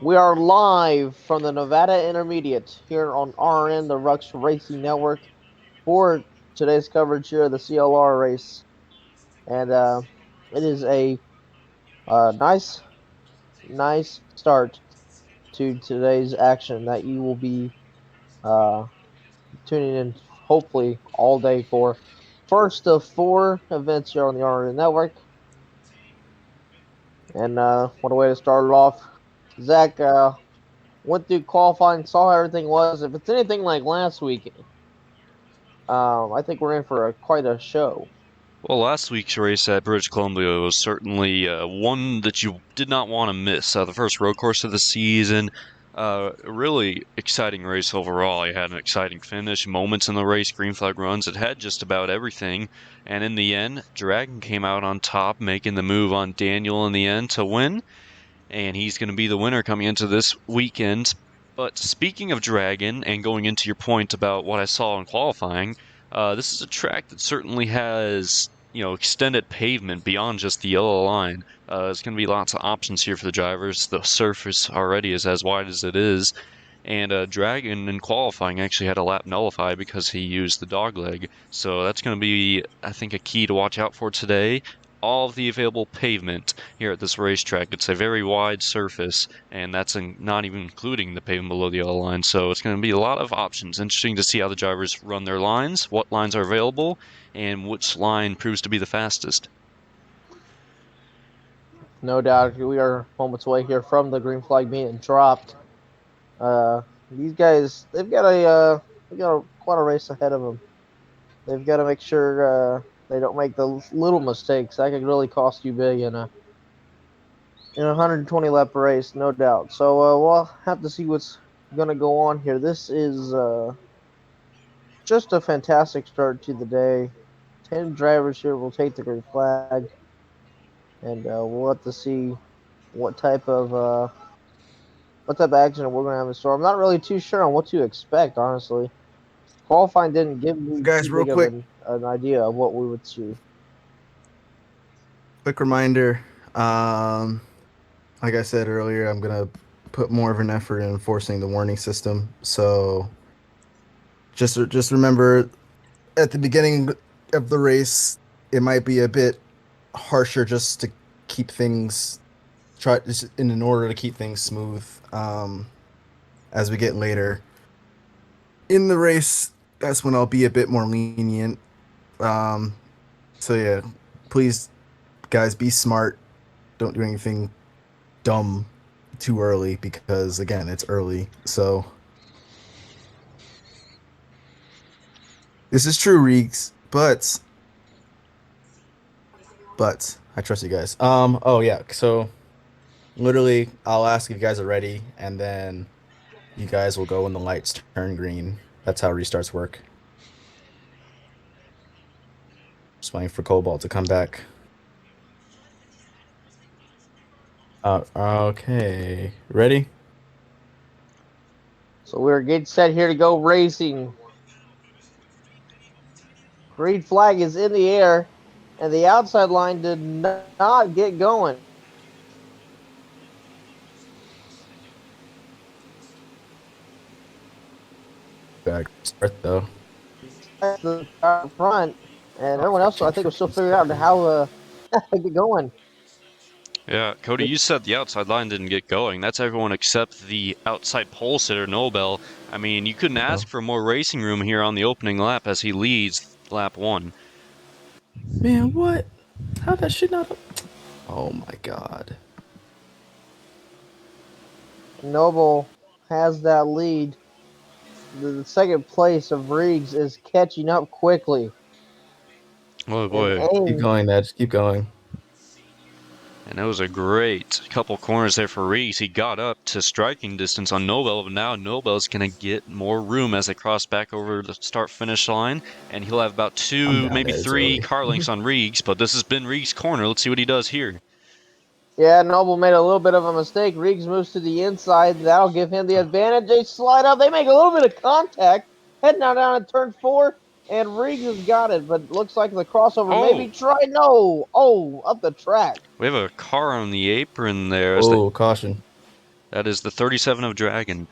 We are live from the Nevada Intermediate here on RRN, the Rux Racing Network, for today's coverage here of the CLR race. And it is a nice, nice start to today's action that you will be uh, tuning in hopefully all day for. First of four events here on the RRN Network. And what a way to start it off. Zach, went through qualifying, saw how everything was. If it's anything like last week, I think we're in for quite a show. Well, last week's race at British Columbia was certainly one that you did not want to miss. The first road course of the season, really exciting race overall. You had an exciting finish, moments in the race, green flag runs. It had just about everything. And in the end, Dragon came out on top, making the move on Daniel in the end to win. And he's going to be the winner coming into this weekend. But speaking of Dragon, and going into your point about what I saw in qualifying, this is a track that certainly has, extended pavement beyond just the yellow line. There's going to be lots of options here for the drivers. The surface already is as wide as it is. And Dragon in qualifying actually had a lap nullify because he used the dog leg. So that's going to be, I think, a key to watch out for today. All of the available pavement here at this racetrack. It's a very wide surface, and that's not even including the pavement below the yellow line. So it's going to be a lot of options. Interesting to see how the drivers run their lines, what lines are available, and which line proves to be the fastest. No doubt, we are moments away here from the green flag being dropped. These guys, they've got quite a race ahead of them. They've got to make sure they don't make the little mistakes that could really cost you big in a 120 lap race, no doubt. So we'll have to see what's gonna go on here. This is just a fantastic start to the day. 10 drivers here will take the green flag, and we'll have to see what type of uh, what type of action we're gonna have in store. I'm not really too sure on what to expect, honestly. Qualifying didn't give me too Guys, real big of quick, an idea of what we would see. quick reminder. Um, like I said earlier, I'm gonna put more of an effort in enforcing the warning system. So just remember, at the beginning of the race, it might be a bit harsher just to keep things try just in order to keep things smooth. As we get later in the race, that's when I'll be a bit more lenient. Um, so yeah, please, guys, be smart. Don't do anything dumb too early because again, it's early. So this is true, Reeks, but I trust you guys. Oh yeah, so literally I'll ask if you guys are ready and then you guys will go when the lights turn green. That's how restarts work. Just waiting for Cobalt to come back. Okay. Ready? So we're getting set here to go racing. Green flag is in the air, and the outside line did not get going. Back start though. The front, and everyone else, I think, was still figuring out how to get going. Yeah, Cody, you said the outside line didn't get going. That's everyone except the outside pole sitter, Nobel. I mean, you couldn't Oh. ask for more racing room here on the opening lap as he leads lap one. Man, what? How that shit not? Oh my god. Noble has that lead. The second place of Riggs is catching up quickly. Oh And boy. Keep Aim, going, Ned. Keep going. And it was a great couple corners there for Reese. He got up to striking distance on Nobel, but now Nobel's going to get more room as they cross back over the start-finish line, and he'll have about I'm two, down maybe there. It's three early. car lengths on Reeks, but this has been Reeks' corner. Let's see what he does here. yeah, Noble made a little bit of a mistake. Riggs moves to the inside. That'll give him the advantage. They slide up. They make a little bit of contact. Heading down at turn 4, and Riggs has got it, but looks like the crossover maybe Oh, try. No. Oh, up the track. we have a car on the apron there as they Oh, caution. That is the 37 of Dragon.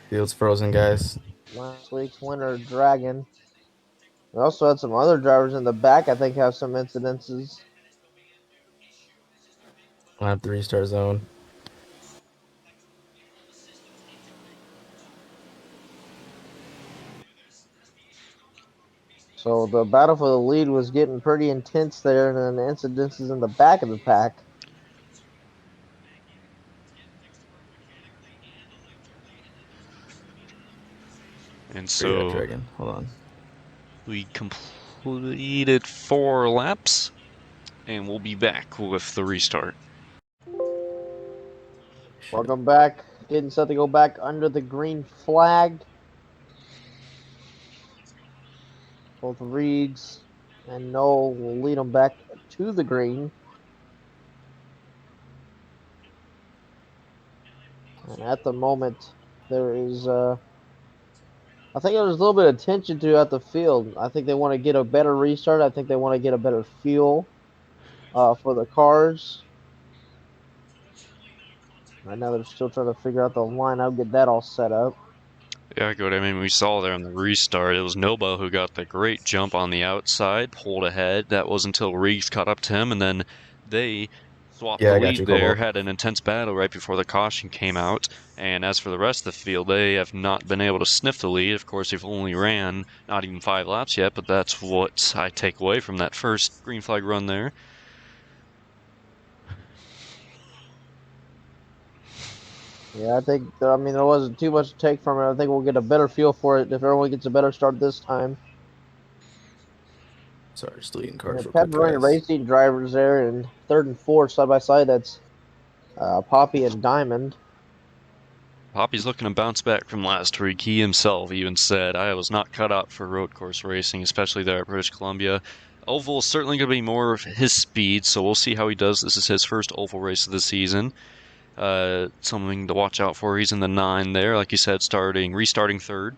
Field's frozen, guys. Last week's winner, Dragon. We also had some other drivers in the back, I think, have some incidences. I have the restart zone. So the battle for the lead was getting pretty intense there, and then the incidences in the back of the pack. And Yeah, so Dragon. Hold on. we completed 4 laps, and we'll be back with the restart. Welcome back. Getting set to go back under the green flag. Both Reeds and Noel will lead them back to the green. And at the moment, there is, I think there's a little bit of tension throughout the field. I think they want to get a better restart. I think they want to get a better fuel for the cars. Right now, they're still trying to figure out the lineup, get that all set up. Yeah, good. I mean, we saw there in the restart, it was Nobo who got the great jump on the outside, pulled ahead. That was until Reeves caught up to him, and then they swapped Yeah, the I got lead you, there, Cobalt. had an intense battle right before the caution came out. And as for the rest of the field, they have not been able to sniff the lead. Of course, they've only ran not even 5 laps yet, but that's what I take away from that first green flag run there. Yeah, I mean, there wasn't too much to take from it. I think we'll get a better feel for it if everyone gets a better start this time. Sorry, just deleting And cards the real quick, Pepperoni guys. Racing drivers there in third and fourth, side by side. That's Poppy and Diamond. Poppy's looking to bounce back from last week. He himself even said, I was not cut out for road course racing, especially there at British Columbia. Oval is certainly going to be more of his speed, so we'll see how he does. This is his first oval race of the season. Something to watch out for. He's in the 9 there, like you said, restarting third.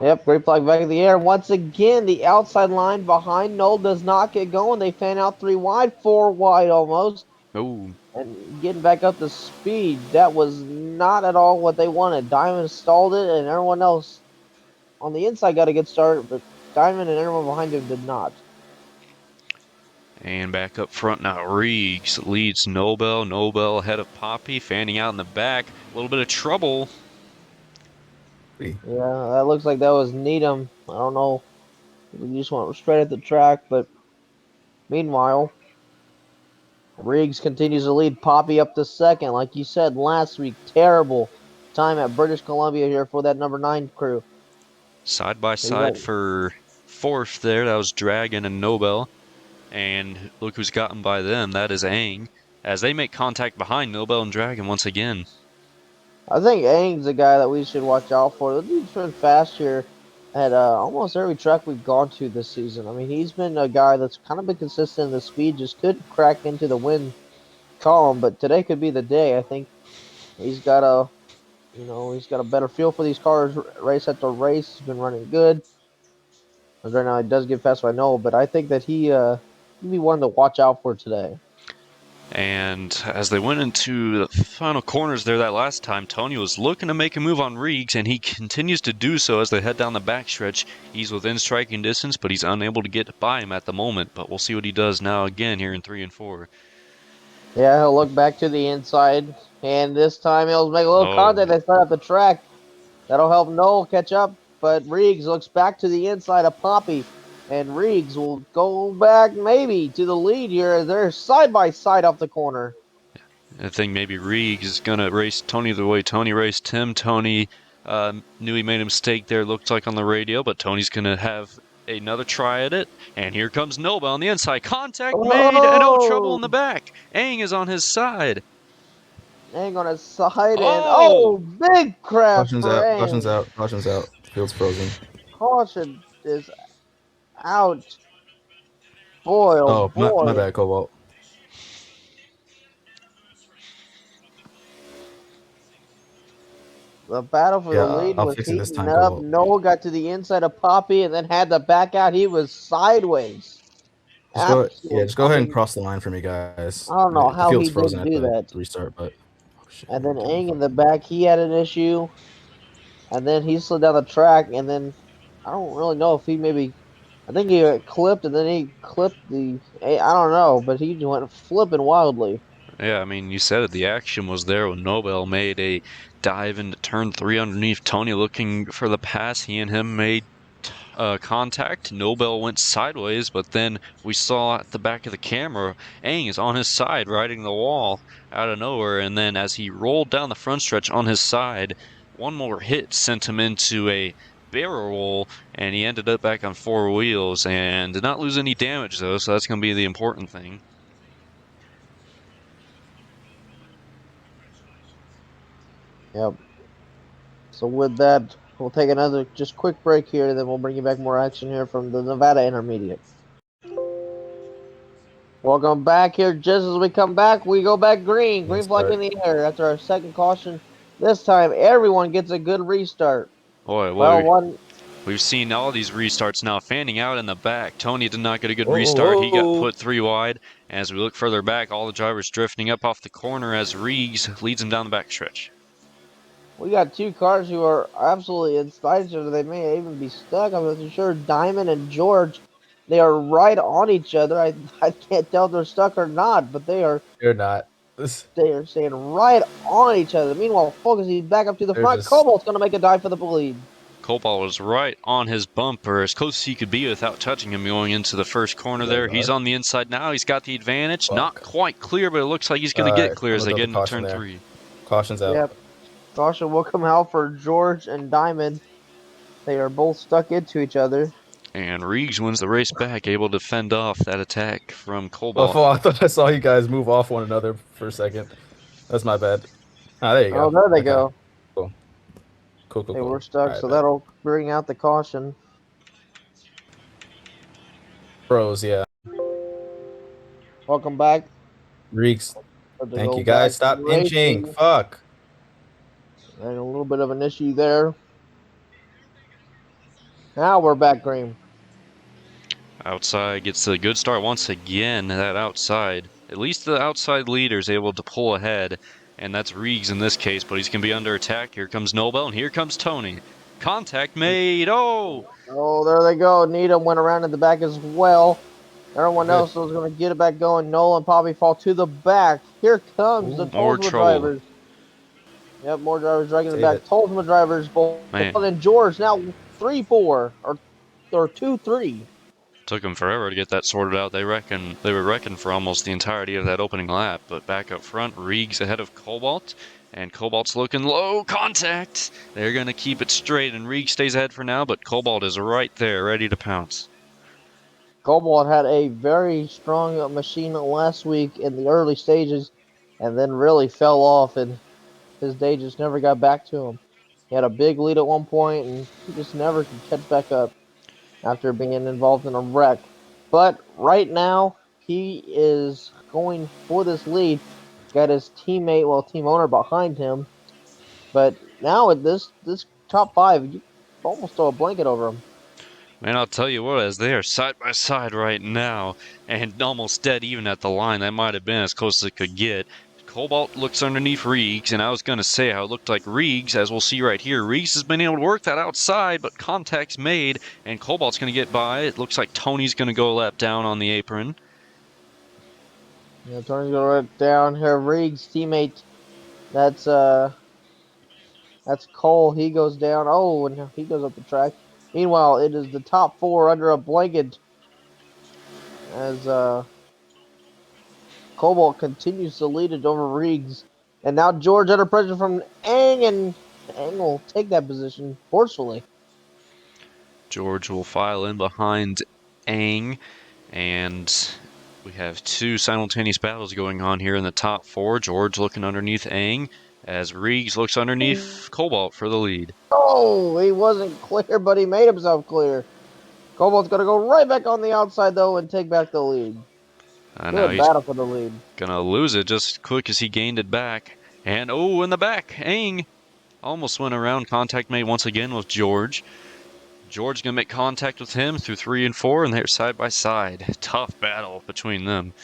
Yep, great flag back in the air. Once again, the outside line behind Noel does not get going. They fan out 3 wide, 4 wide almost. Oh, And getting back up to speed, that was not at all what they wanted. Diamond stalled it, and everyone else on the inside got a good start, but Diamond and everyone behind him did not. and back up front now. Reeves leads Nobel. Nobel ahead of Poppy, fanning out in the back. A little bit of trouble. Yeah, that looks like that was Needham. I don't know. We just went straight at the track, but meanwhile, Riggs continues to lead Poppy up to second. Like you said last week, terrible time at British Columbia here for that number 9 crew. Side by side for fourth there. That was Dragon and Nobel. And look who's gotten by them. That is Aang. As they make contact behind Nobel and Dragon once again. I think Aang's a guy that we should watch out for. The dude's been fast here at almost every track we've gone to this season. I mean, he's been a guy that's kind of been consistent in the speed, just couldn't crack into the win column. But today could be the day. I think he's got he's got a better feel for these cars race after race. He's been running good. Right now, he does get fast, I know, but I think that he'll be one to watch out for today. And as they went into the final corners there that last time, Tony was looking to make a move on Reeves, and he continues to do so as they head down the backstretch. He's within striking distance, but he's unable to get by him at the moment. But we'll see what he does now again here in 3 and 4. Yeah, he'll look back to the inside, and this time he'll make a little contact and start up the track. That'll help Noel catch up, but Reeves looks back to the inside of Poppy, and Reeves will go back maybe to the lead here. They're side by side off the corner. I think maybe Reeves is going to race Tony the way Tony raced him. Tony knew he made a mistake there, looked like on the radio, but Tony's going to have another try at it. And here comes Nobel on the inside. Contact made, and no trouble in the back. Aang is on his side. Aang on his side, and big crash Caution's for out. Aang. Caution's out. Caution's out. Field's frozen. Caution is out. Boy, oh boy. My bad, Cobalt. The battle for the lead I'll was fix it this heating time, up. Cobalt. Noah got to the inside of Poppy and then had to back out. He was sideways. Just go ahead and cross the line for me, guys. I don't know The how he field's frozen didn't at do the that. restart, but shit. And then Aang in the back, he had an issue. And then he slid down the track. And then I don't really know if he maybe. I think he clipped and then he clipped the. I don't know, but he went flipping wildly. Yeah, I mean, you said it. The action was there when Nobel made a dive into turn 3 underneath Tony looking for the pass. He and him made contact. Nobel went sideways, but then we saw at the back of the camera, Aang is on his side riding the wall out of nowhere. And then as he rolled down the front stretch on his side, one more hit sent him into a barrel roll, and he ended up back on 4 wheels and did not lose any damage, though, so that's going to be the important thing. Yep. So with that, we'll take another just quick break here, then we'll bring you back more action here from the Nevada Intermediate. Welcome back here. Just as we come back, we go back green. Green flag in the air after our second caution. This time, everyone gets a good restart. Boy, we've seen all these restarts now fanning out in the back. Tony did not get a good restart. He got put 3 wide. As we look further back, all the drivers drifting up off the corner as Reeves leads them down the backstretch. We got two cars who are absolutely inside each other. They may even be stuck. I'm not sure. Diamond and George, they are right on each other. I can't tell if they're stuck or not, but they're not. They are staying right on each other. Meanwhile, Focus, he's back up to the front. Cobalt's going to make a dive for the lead. Cobalt was right on his bumper, as close as he could be without touching him going into the first corner there. He's on the inside now. He's got the advantage. Not quite clear, but it looks like he's going to get clear as they get into turn 3. Caution's out. Yep. Caution will come out for George and Diamond. They are both stuck into each other. And Reeves wins the race back, able to fend off that attack from Cobalt. Oh, I thought I saw you guys move off one another for a second. That's my bad. Ah, there you go. Oh, there they go. Cool. They were stuck, so that'll bring out the caution. Pros, yeah. Welcome back. Reeks. Thank you, guys. Stop inching. Fuck. And a little bit of an issue there. Now we're back green. Outside gets a good start once again. That outside. At least the outside leader is able to pull ahead. And that's Reeves in this case, but he's going to be under attack. Here comes Nobel, and here comes Tony. Contact made. Oh, there they go. Needham went around in the back as well. Everyone else was going to get it back going. Nolan probably fall to the back. Here comes the Tolsma drivers. Yep, more drivers dragging the back. Tolsma drivers, both. And George now 3-4 or 2-3. Took them forever to get that sorted out. They were wrecking for almost the entirety of that opening lap. But back up front, Reeves ahead of Cobalt. And Cobalt's looking low. Contact. They're going to keep it straight. And Reeves stays ahead for now. But Cobalt is right there, ready to pounce. Cobalt had a very strong machine last week in the early stages. And then really fell off. And his day just never got back to him. He had a big lead at one point. And he just never could catch back up after being involved in a wreck. But right now, he is going for this lead. Got his teammate, team owner behind him. But now at this top 5, you almost throw a blanket over him. Man, I'll tell you what, as they are side by side right now, and almost dead even at the line, that might have been as close as it could get. Cobalt looks underneath Reeves, and I was going to say how it looked like Reeves, as we'll see right here. Reeves has been able to work that outside, but contact's made, and Cobalt's going to get by. It looks like Tony's going to go a lap down on the apron. Yeah, Tony's going to down here. Reeves' teammate, that's Cole. He goes down. Oh, and he goes up the track. Meanwhile, it is the top 4 under a blanket as Cobalt continues to lead it over Reeves. And now George under pressure from Aang, and Aang will take that position forcefully. George will file in behind Aang, and we have 2 simultaneous battles going on here in the top 4. George looking underneath Aang, as Reeves looks underneath Cobalt for the lead. Oh, he wasn't clear, but he made himself clear. Cobalt's going to go right back on the outside, though, and take back the lead. Good battle for the lead. Gonna lose it just quick as he gained it back. And in the back, Aang almost went around. Contact made once again with George. George gonna make contact with him through 3 and 4, and they're side by side. Tough battle between them.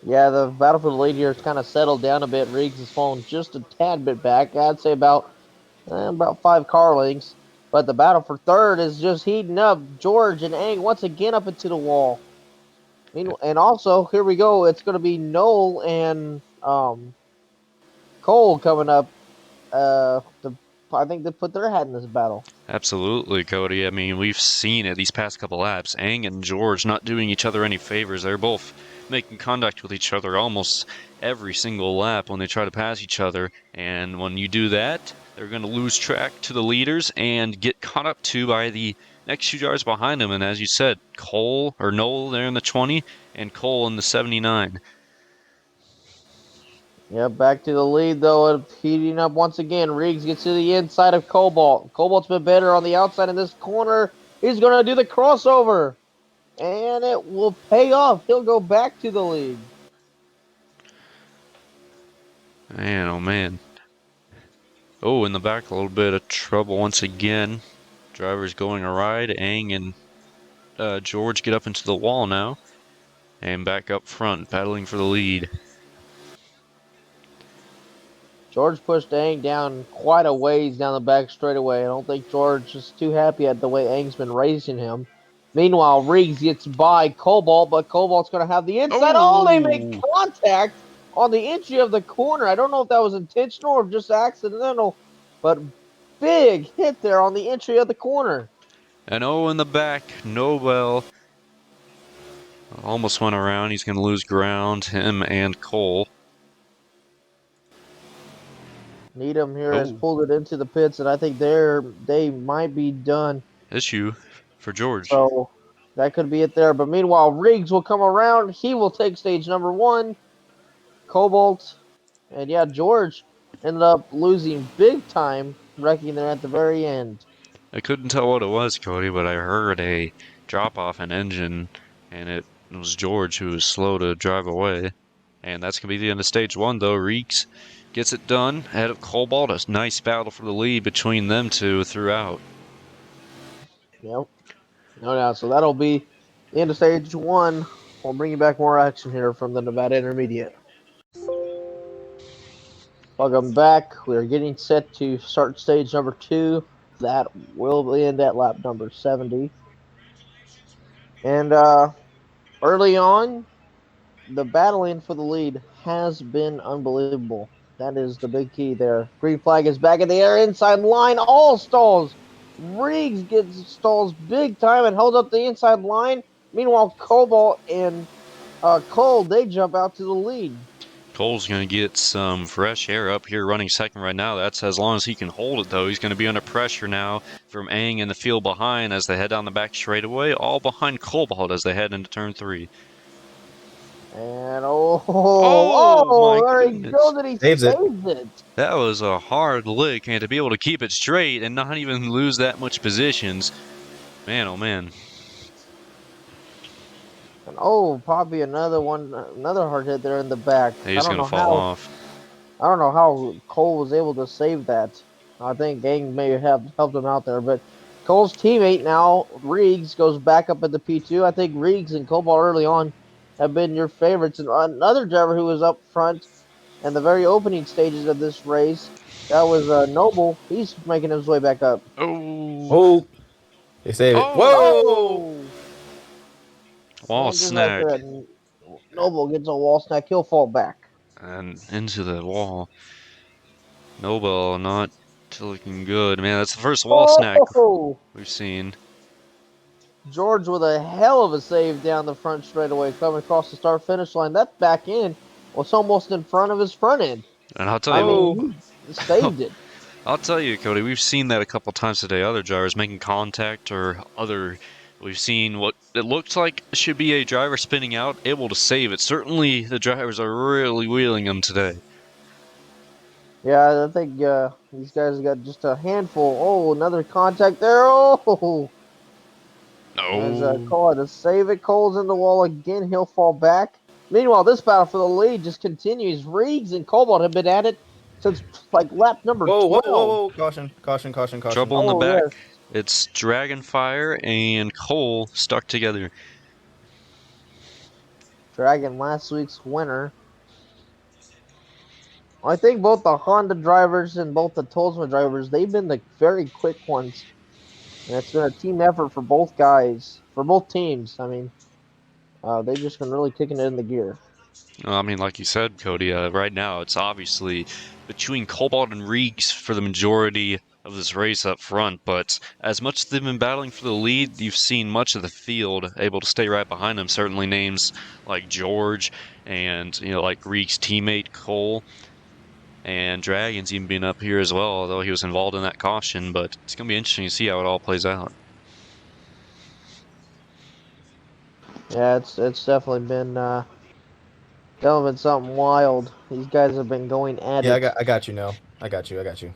Yeah, the battle for the lead here has kind of settled down a bit. Riggs has fallen just a tad bit back. I'd say about 5 car lengths. But the battle for third is just heating up. George and Ang once again up into the wall. And also, here we go. It's going to be Noel and Cole coming up. I think they put their hat in this battle. Absolutely, Cody. I mean, we've seen it these past couple laps. Aang and George not doing each other any favors. They're both making contact with each other almost every single lap when they try to pass each other. And when you do that, they're going to lose track to the leaders and get caught up to by the next 2 drivers behind them. And as you said, Cole or Noel there in the 20 and Cole in the 79. Yeah, back to the lead though, heating up once again. Riggs gets to the inside of Cobalt. Cobalt's been better on the outside in this corner. He's gonna do the crossover, and it will pay off. He'll go back to the lead. Man, oh man. Oh, in the back, a little bit of trouble once again. Drivers going a ride. Aang and George get up into the wall now. And back up front, battling for the lead. George pushed Aang down quite a ways down the back straightaway. I don't think George is too happy at the way Aang's been racing him. Meanwhile, Riggs gets by Cobalt, but Cobalt's going to have the inside. Oh, they make Oh! contact on the entry of the corner. I don't know if that was intentional or just accidental, but big hit there on the entry of the corner. And oh, in the back, Nobel almost went around. He's going to lose ground, him and Cole. Needham here has pulled it into the pits, and I think they might be done. Issue for George. So that could be it there. But meanwhile, Riggs will come around. He will take stage number 1. Cobalt, and yeah, George ended up losing big time, wrecking there at the very end. I couldn't tell what it was, Cody, but I heard a drop off an engine, and it was George who was slow to drive away. And that's going to be the end of stage 1, though. Reeks gets it done ahead of Cobalt. A nice battle for the lead between them two throughout. Yep. No doubt. So that'll be the end of stage 1. We'll bring you back more action here from the Nevada Intermediate. Welcome back. We are getting set to start stage number 2. That will end at lap number 70. And early on, the battling for the lead has been unbelievable. That is the big key there. Green flag is back in the air, inside line, all stalls. Riggs gets stalls big time and holds up the inside line. Meanwhile, Cobalt and Cole, they jump out to the lead. Cole's going to get some fresh air up here running second right now. That's as long as he can hold it, though. He's going to be under pressure now from Aang in the field behind as they head down the back straightaway, all behind Cobalt as they head into turn 3. And my there he goes, and he saves it. That was a hard lick, and to be able to keep it straight and not even lose that much positions, man, oh man. And probably another hard hit there in the back. He's going to fall off. I don't know how Cole was able to save that. I think Gang may have helped him out there, but Cole's teammate now, Riggs, goes back up at the P2. I think Riggs and Cobalt early on have been your favorites. And another driver who was up front in the very opening stages of this race, that was Noble. He's making his way back up. Oh, they saved it. Whoa! Wall snack. Noble gets a wall snack. He'll fall back. And into the wall. Noble not looking good. Man, that's the first wall snack we've seen. George with a hell of a save down the front straightaway, coming across the start-finish line. That back end was almost in front of his front end. And I'll tell you, he saved it. I'll tell you, Cody, we've seen that a couple times today. Other drivers making contact we've seen what it looks like should be a driver spinning out, able to save it. Certainly, the drivers are really wheeling them today. Yeah, I think these guys got just a handful. Oh, another contact there. Oh! As Cole had to save it. Cole's in the wall again. He'll fall back. Meanwhile, this battle for the lead just continues. Riggs and Cobalt have been at it since like lap number 12. Whoa. Caution. Trouble in the back. Yes. It's Dragonfire and Cole stuck together. Dragon last week's winner. I think both the Honda drivers and both the Tolsma drivers, they've been the very quick ones. And it's been a team effort for both guys, for both teams. I mean, they've just been really kicking it in the gear. I mean, like you said, Cody, right now it's obviously between Cobalt and Reeks for the majority of this race up front, but as much as they've been battling for the lead, you've seen much of the field able to stay right behind them. Certainly names like George and, like Reeks' teammate Cole and Dragons even being up here as well, although he was involved in that caution, but it's going to be interesting to see how it all plays out. Yeah, it's definitely been something wild. These guys have been going at Yeah, it. I got you. No, I got you.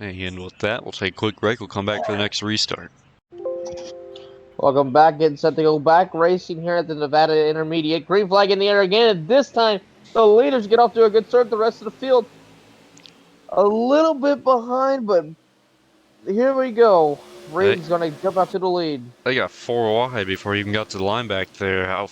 And with that, we'll take a quick break. We'll come back for the next restart. Welcome back. Getting set to go back racing here at the Nevada Intermediate. Green flag in the air again. And this time, the leaders get off to a good start. The rest of the field a little bit behind, but here we go. Reed's going to jump out to the lead. They got 4 wide before he even got to the line back there. How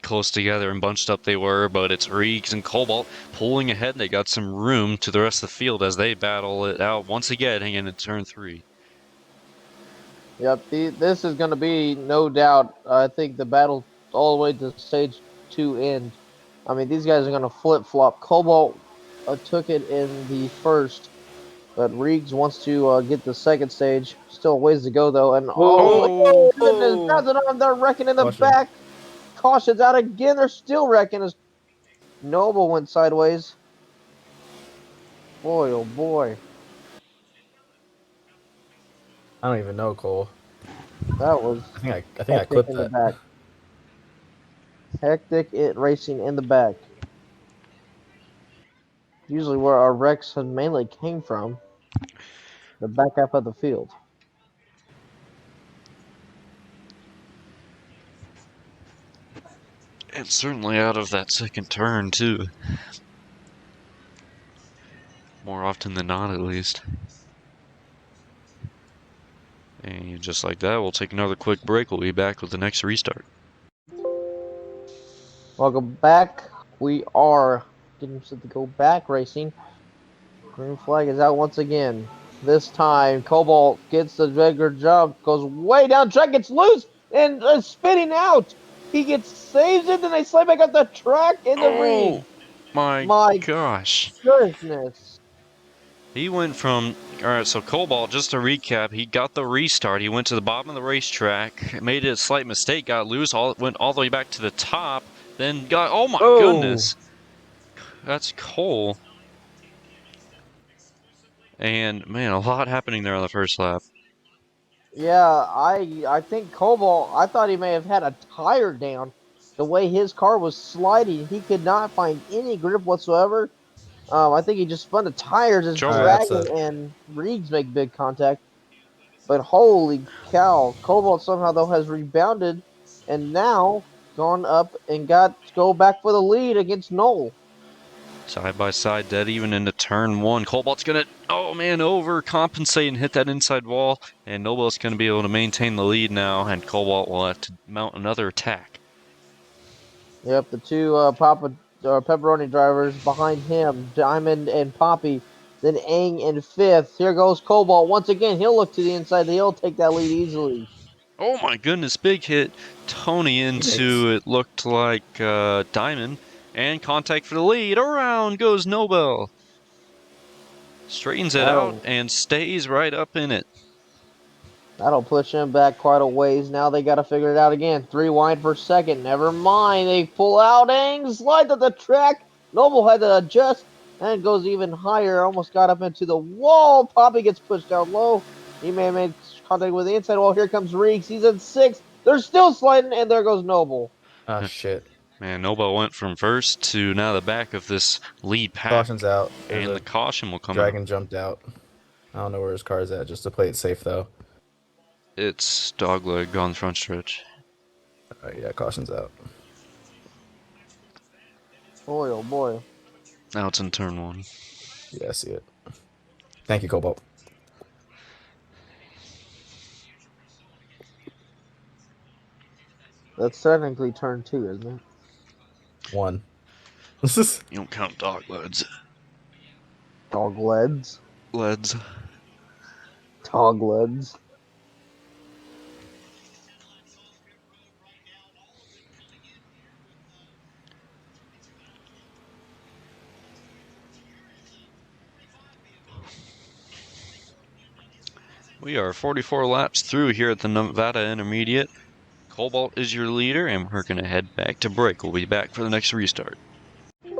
close together and bunched up they were, but it's Reeks and Cobalt pulling ahead. They got some room to the rest of the field as they battle it out once again, hanging into turn 3. Yep, this is going to be, no doubt, I think the battle all the way to stage 2 end. I mean, these guys are going to flip-flop. Cobalt took it in the first, but Reeks wants to get the second stage. Still a ways to go, though. And, oh goodness, grabs it on. They're wrecking in the back. Caution's out again. They're still wrecking as Noble went sideways. Boy, oh boy. I don't even know, Cole. That was I think I clipped that. Back. Hectic racing in the back. Usually where our wrecks mainly came from. The back half of the field. And certainly out of that second turn, too. More often than not, at least. And just like that, we'll take another quick break. We'll be back with the next restart. Welcome back. We are getting set to go back racing. Green flag is out once again. This time, Cobalt gets the bigger jump, goes way down track, gets loose, and is spinning out. He saves it, then they slide back up the track in the ring. My gosh. Goodness. He went from, alright, so Cobalt, just to recap, he got the restart. He went to the bottom of the racetrack, made a slight mistake, got loose, went all the way back to the top, then got, oh my goodness. That's Cole. And, man, a lot happening there on the first lap. Yeah, I think Cobalt, I thought he may have had a tire down. The way his car was sliding, he could not find any grip whatsoever. I think he just spun the tires as Dragon and Reeds make big contact. But holy cow, Cobalt somehow though has rebounded and now gone up and got to go back for the lead against Noel. Side by side, dead even into turn 1. Cobalt's gonna, oh man, overcompensate and hit that inside wall. And Noble's gonna be able to maintain the lead now, and Cobalt will have to mount another attack. Yep, the two pepperoni drivers behind him, Diamond and Poppy. Then Aang in 5th. Here goes Cobalt. Once again, he'll look to the inside. He'll take that lead easily. Oh my goodness, big hit. Tony into, it looked like Diamond. And contact for the lead. Around goes Nobel. Straightens it out and stays right up in it. That'll push him back quite a ways. Now they got to figure it out again. 3 wide per second. Never mind. They pull out. Aang slides at the track. Noble had to adjust and goes even higher. Almost got up into the wall. Poppy gets pushed down low. He may have made contact with the inside wall. Here comes Reeks. He's in 6th. They're still sliding, and there goes Noble. Oh, shit. Man, Noble went from first to now the back of this lead pack. Caution's out. And the caution will come Dragon jumped out. I don't know where his car's at, just to play it safe, though. It's dogleg on the front stretch. Yeah, caution's out. Boy, oh boy. Now it's in turn 1. Yeah, I see it. Thank you, Cobalt. That's technically turn 2, isn't it? 1. You don't count dog leads. Dog leads. Leads. Dog leads. We are 44 laps through here at the Nevada Intermediate. Cobalt is your leader, and we're going to head back to break. We'll be back for the next restart. And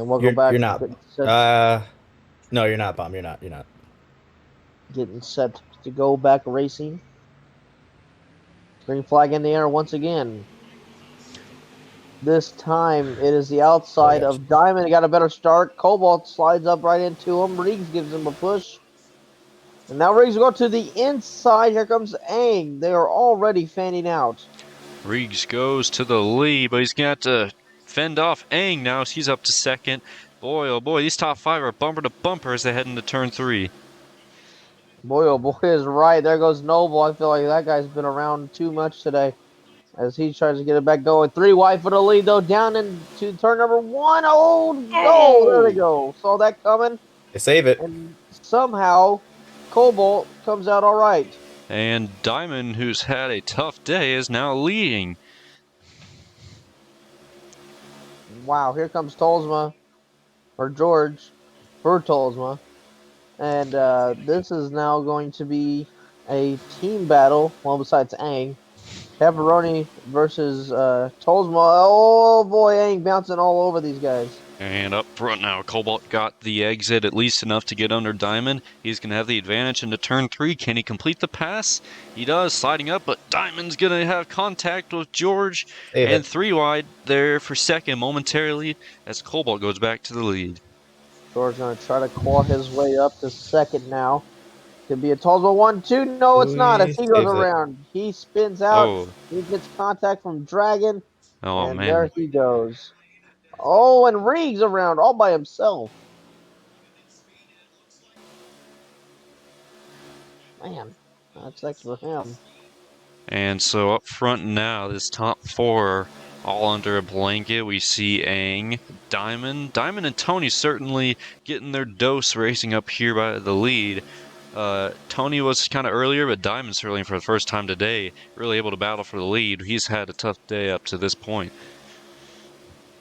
we'll go back. You're not. No, you're not, Bomb. You're not. Getting set to go back racing. Green flag in the air once again. This time it is the outside of Diamond. He got a better start. Cobalt slides up right into him. Riggs gives him a push. And now Riggs will go to the inside. Here comes Aang. They are already fanning out. Riggs goes to the lead, but he's got to fend off Aang now. He's up to second. Boy, oh boy, these top 5 are bumper to bumper as they head into turn 3. Boy, oh boy, is right. There goes Noble. I feel like that guy's been around too much today as he tries to get it back going. 3 wide for the lead, though, down into turn number 1. Oh, no. There they go. Saw that coming. They save it. And somehow Cobalt comes out all right. And Diamond, who's had a tough day, is now leading. Wow, here comes Tolsma, or George, for Tolsma. And this is now going to be a team battle, well, besides Aang. Pepperoni versus Tolsma. Oh, boy, Aang bouncing all over these guys. And up front now, Cobalt got the exit at least enough to get under Diamond. He's going to have the advantage into turn 3. Can he complete the pass? He does, sliding up, but Diamond's going to have contact with George. And 3 wide there for second momentarily as Cobalt goes back to the lead. George going to try to claw his way up to second now. Could be a Tolsma 1-2. No, it's not. As he goes around, he spins out. Oh. He gets contact from Dragon. Oh, and man. There he goes. Oh, and Riggs around all by himself. Man, that's next for him. And so up front now, this top 4 all under a blanket. We see Aang, Diamond. Diamond and Tony certainly getting their dose racing up here by the lead. Tony was kind of earlier, but Diamond certainly for the first time today really able to battle for the lead. He's had a tough day up to this point.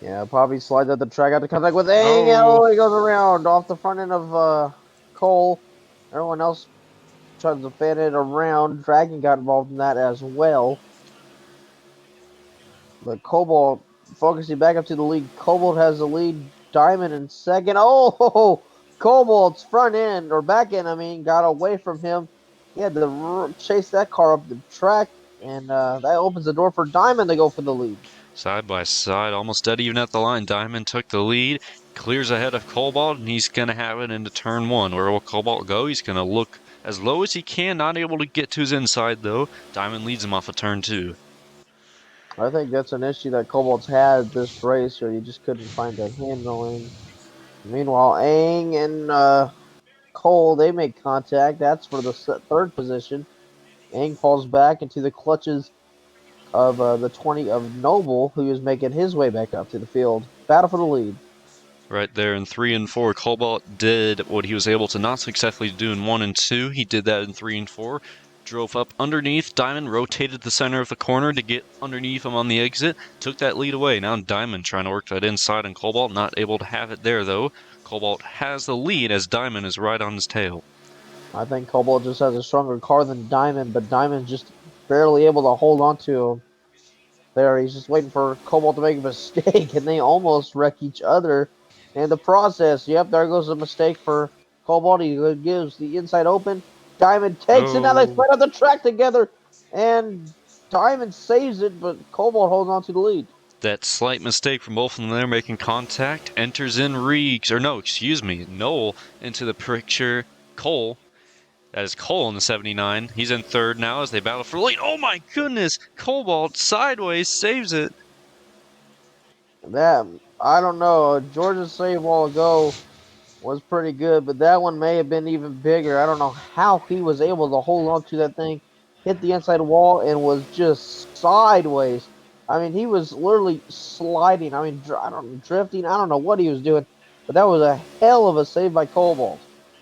Yeah, Poppy slides at the track out to contact with Aang. Oh, he goes around off the front end of Cole. Everyone else tries to fan it around. Dragon got involved in that as well. But Cobalt focusing back up to the lead. Cobalt has the lead. Diamond in second. Oh, Cobalt's front end, or back end, I mean, got away from him. He had to chase that car up the track, and that opens the door for Diamond to go for the lead. Side by side, almost dead even at the line. Diamond took the lead, clears ahead of Cobalt, and he's going to have it into turn 1. Where will Cobalt go? He's going to look as low as he can, not able to get to his inside, though. Diamond leads him off of turn 2. I think that's an issue that Cobalt's had this race, or you just couldn't find a handling. Meanwhile, Aang and Cole, they make contact. That's for the third position. Aang falls back into the clutches of the 20 of Noble, who is making his way back up to the field. Battle for the lead. Right there in 3 and 4, Cobalt did what he was able to not successfully do in 1 and 2. He did that in 3 and 4. Drove up underneath Diamond, rotated the center of the corner to get underneath him on the exit, took that lead away. Now Diamond trying to work that inside, and Cobalt not able to have it there, though. Cobalt has the lead as Diamond is right on his tail. I think Cobalt just has a stronger car than Diamond, but Diamond's just barely able to hold on to him. There, he's just waiting for Cobalt to make a mistake, and they almost wreck each other in the process. Yep, there goes a mistake for Cobalt. He gives the inside open. Diamond takes it. Now they spread out the track together, and Diamond saves it, but Cobalt holds on to the lead. That slight mistake from both of them there, making contact, enters in Riggs, or no, excuse me, Noel into the picture. Cole, that is Cole in the 79. He's in third now as they battle for the lead. Oh my goodness, Cobalt sideways saves it. That, I don't know, Georgia's save while ago was pretty good, but that one may have been even bigger. I don't know how he was able to hold on to that thing hit the inside wall and was just sideways. I mean, he was literally sliding. I mean, I don't know, drifting. I don't know what he was doing, but that was a hell of a save by Cobalt.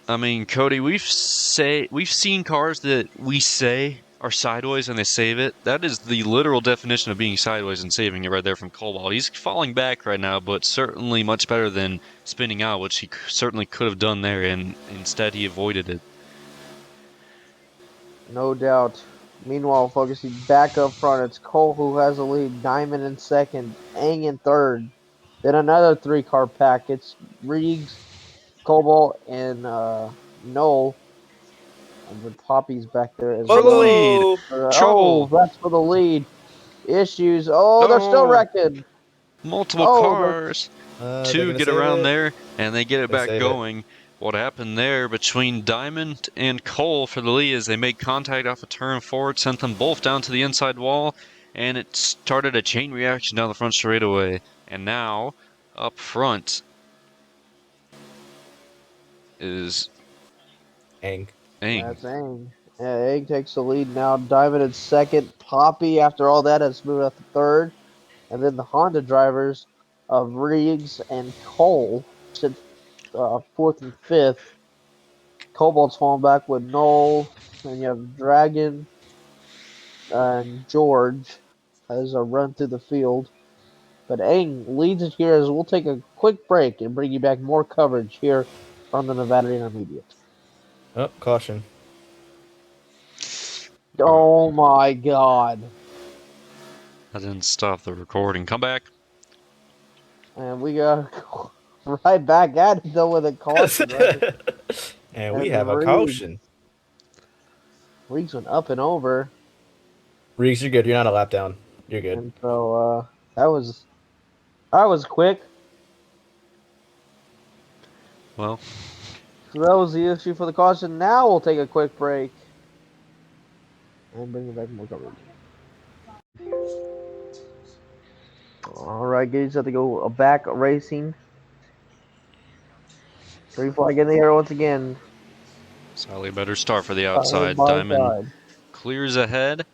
I mean, Cody, we've seen cars that we say are sideways and they save it. That is the literal definition of being sideways and saving it right there from Cobalt. He's falling back right now, but certainly much better than spinning out, which he certainly could have done there, and instead he avoided it. No doubt. Meanwhile, focusing back up front, it's Cole who has the lead. Diamond in second, Aang in third. Then another three-car pack. It's Reegs, Cobalt, and Noel. And then Poppy's back there as For the well. lead! Trouble! That's for the lead. Issues. Oh, they're still Oh, wrecking. multiple Oh, cars. They're Two gonna get save around it. there, and they get it They back save it. going. What happened there between Diamond and Cole for the lead is they made contact off a turn forward, sent them both down to the inside wall, and it started a chain reaction down the front straightaway. And now, up front is Aang. that's Aang. Yeah, Aang takes the lead now. Diamond in second. Poppy, after all that, has moved up to third. And then the Honda drivers of Reeves and Cole sit fourth and fifth. Cobalt's falling back with Noel. And you have Dragon and George as a run through the field. But Aang leads it here as we'll take a quick break and bring you back more coverage here from the Nevada Intermediate. Oh, caution. Oh my god. I didn't stop the recording. Come back. And we got right back at it though with a caution. Right? And we have a caution. Reeves went up and over. Reeves, you're good. You're not a lap down. You're good. And so that was quick. Well, So that was the issue for the caution. Now we'll take a quick break and bring you back more coverage. All right, guys, have to go back racing. Green flag in the air once again. Sally better start for the outside. Side. Diamond clears ahead.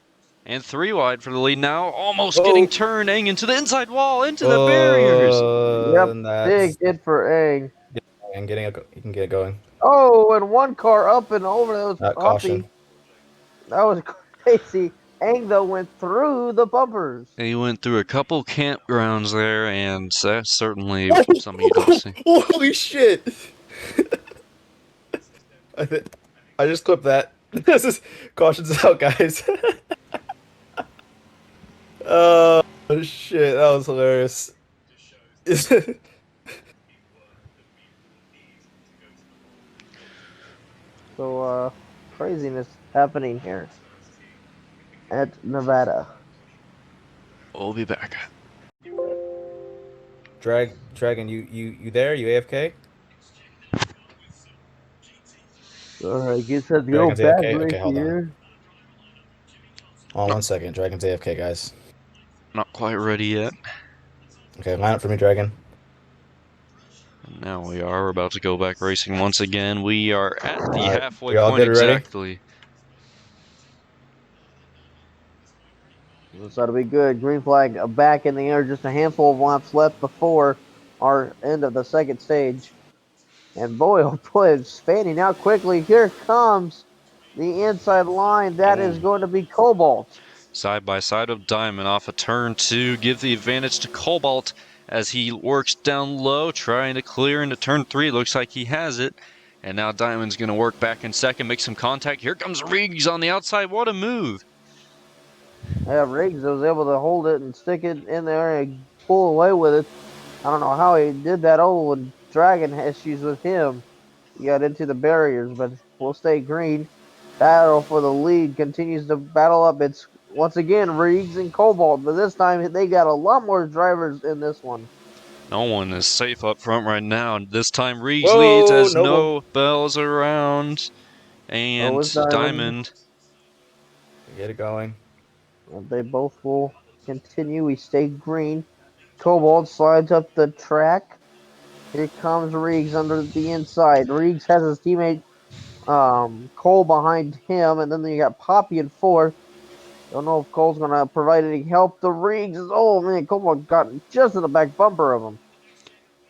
And 3 wide for the lead now. Almost getting turned. Aang into the inside wall, into the barriers. Yep, big hit for Aang. And you can get it going. Oh, and one car up and over. That was Poppy. Caution. That was crazy. Aang, though, went through the bumpers. He went through a couple campgrounds there, and that's certainly something you don't see. Holy shit! I just clipped that. This is cautions out, guys. Oh shit, that was hilarious. So, craziness happening here at Nevada. We'll be back. Dragon, you there? You AFK? Alright, guess let's go Dragon's back AFK? right Okay, hold on. here. Hold on 1 second. Dragon's AFK, guys. Not quite ready yet. Okay, line up for me, Dragon. Now we are about to go back racing once again. We are at the halfway we all point good already? exactly. This ought to be good. Green flag back in the air. Just a handful of laps left before our end of the second stage. And boy, oh boy, it's fanning out quickly. Here comes the inside line. That is going to be Cobalt. Side by side of Diamond off of turn 2. Give the advantage to Cobalt as he works down low, trying to clear into turn 3. Looks like he has it. And now Diamond's going to work back in second, make some contact. Here comes Riggs on the outside. What a move. Yeah, Riggs was able to hold it and stick it in there and pull away with it. I don't know how he did that. Oh, when Dragon has issues with him. He got into the barriers, but we'll stay green. Battle for the lead continues to battle up. It's once again Riggs and Cobalt, but this time they got a lot more drivers in this one. No one is safe up front right now. This time Riggs leads as no bells around. And Diamond. Get it going. They both will continue. We stay green. Cobalt slides up the track. Here comes Riggs under the inside. Riggs has his teammate Cole behind him, and then you got Poppy in fourth. Don't know if Cole's gonna provide any help. The Reeds is man, Cole got just in the back bumper of him.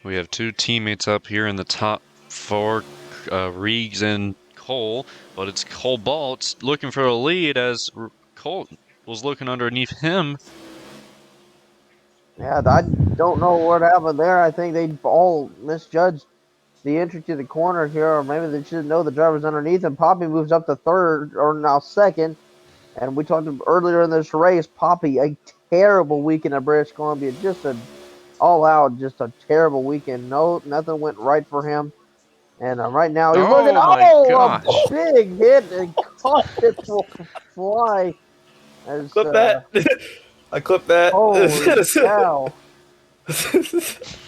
We have two teammates up here in the top four, Reegs and Cole, but it's Cobalt looking for a lead as Cole was looking underneath him. Yeah, I don't know what happened there. I think they all misjudged the entry to the corner here, or maybe they should know the driver's underneath. And Poppy moves up to third, or now second. And we talked earlier in this race, Poppy, a terrible weekend at British Columbia, just a all out, just a terrible weekend. No, nothing went right for him. And right now he's looking. Oh my Oh, gosh! a big hit and caught it fly. As Clip that. I clipped that. holy cow!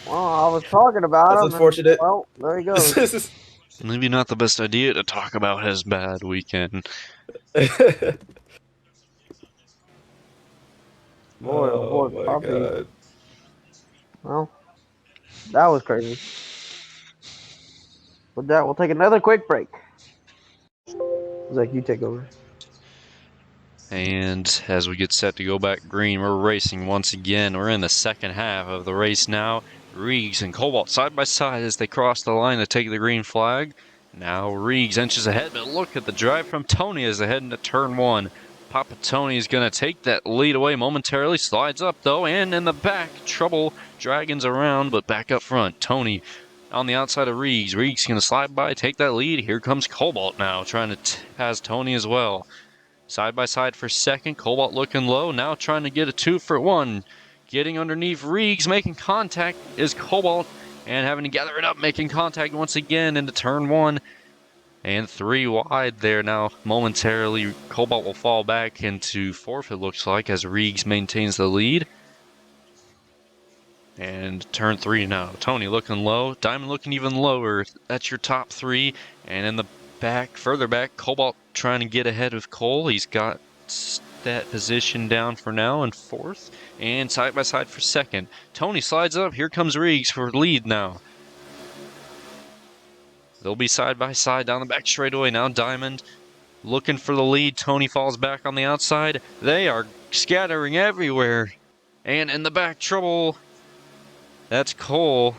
Well, I was talking about That's him, and unfortunate. well, there he goes. Maybe not the best idea to talk about his bad weekend. Boy, oh Oh boy, my Poppy. god. Well, that was crazy. With that, we'll take another quick break. Zach, you take over. And as we get set to go back green, we're racing once again. We're in the second half of the race now. Reegs and Cobalt side by side as they cross the line to take the green flag. Now Reegs inches ahead, but look at the drive from Tony as they head into turn one. Papa Tony is going to take that lead away momentarily. Slides up though, and in the back, trouble. Dragons around, but back up front. Tony on the outside of Reegs. Reegs going to slide by, take that lead. Here comes Cobalt now, trying to pass Tony as well. Side by side for second. Cobalt looking low. Now trying to get a 2 for 1. Getting underneath Reegs. Making contact is Cobalt. And having to gather it up. Making contact once again into turn 1. And 3 wide there now. Momentarily, Cobalt will fall back into fourth, it looks like, as Reegs maintains the lead. And turn 3 now. Tony looking low. Diamond looking even lower. That's your top 3. And in the back, further back, Cobalt trying to get ahead of Cole. He's got that position down for now in fourth. And side by side for second. Tony slides up. Here comes Reegs for lead now. They'll be side by side down the back straightaway. Now Diamond looking for the lead. Tony falls back on the outside. They are scattering everywhere. And in the back, trouble. That's Cole,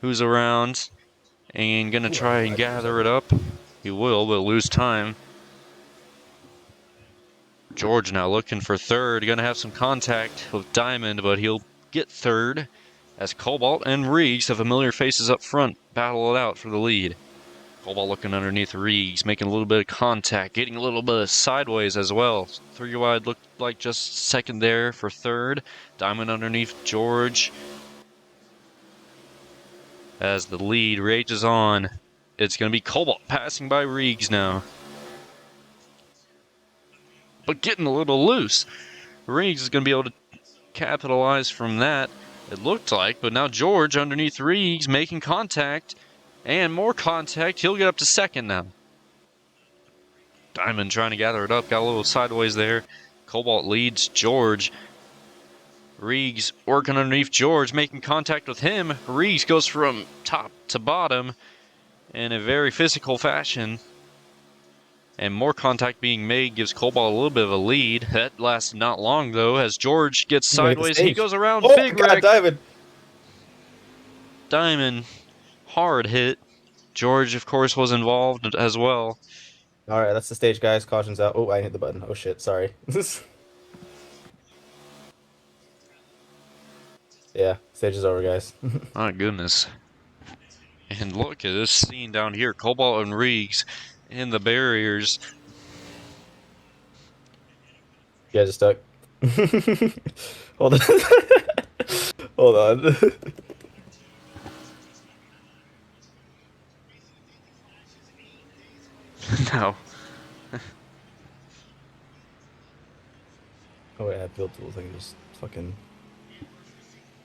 who's around and going to try and gather it up. He will, but lose time. George now looking for third. Going to have some contact with Diamond, but he'll get third as Cobalt and Reegs, the familiar faces up front, battle it out for the lead. Cobalt looking underneath Reegs, making a little bit of contact, getting a little bit of sideways as well. 3 wide looked like just second there for third. Diamond underneath George. As the lead rages on, it's going to be Cobalt passing by Reegs now. But getting a little loose. Reegs is going to be able to capitalize from that, it looked like. But now George underneath Reegs making contact. And more contact. He'll get up to second now. Diamond trying to gather it up. Got a little sideways there. Cobalt leads George. Reegs working underneath George, making contact with him. Reegs goes from top to bottom in a very physical fashion. And more contact being made gives Cobalt a little bit of a lead. That lasts not long, though, as George gets sideways. He goes around. Oh, big God, wreck. Diamond. Diamond, hard hit. George, of course, was involved as well. All right, that's the stage, guys. Caution's out. Oh, I hit the button. Oh, shit. Sorry. Yeah, stage is over, guys. My goodness. And look at this scene down here. Cobalt and Reegs in the barriers. You guys are stuck. Hold on. Hold on. No. Oh, wait, I have field tools. I can just fucking...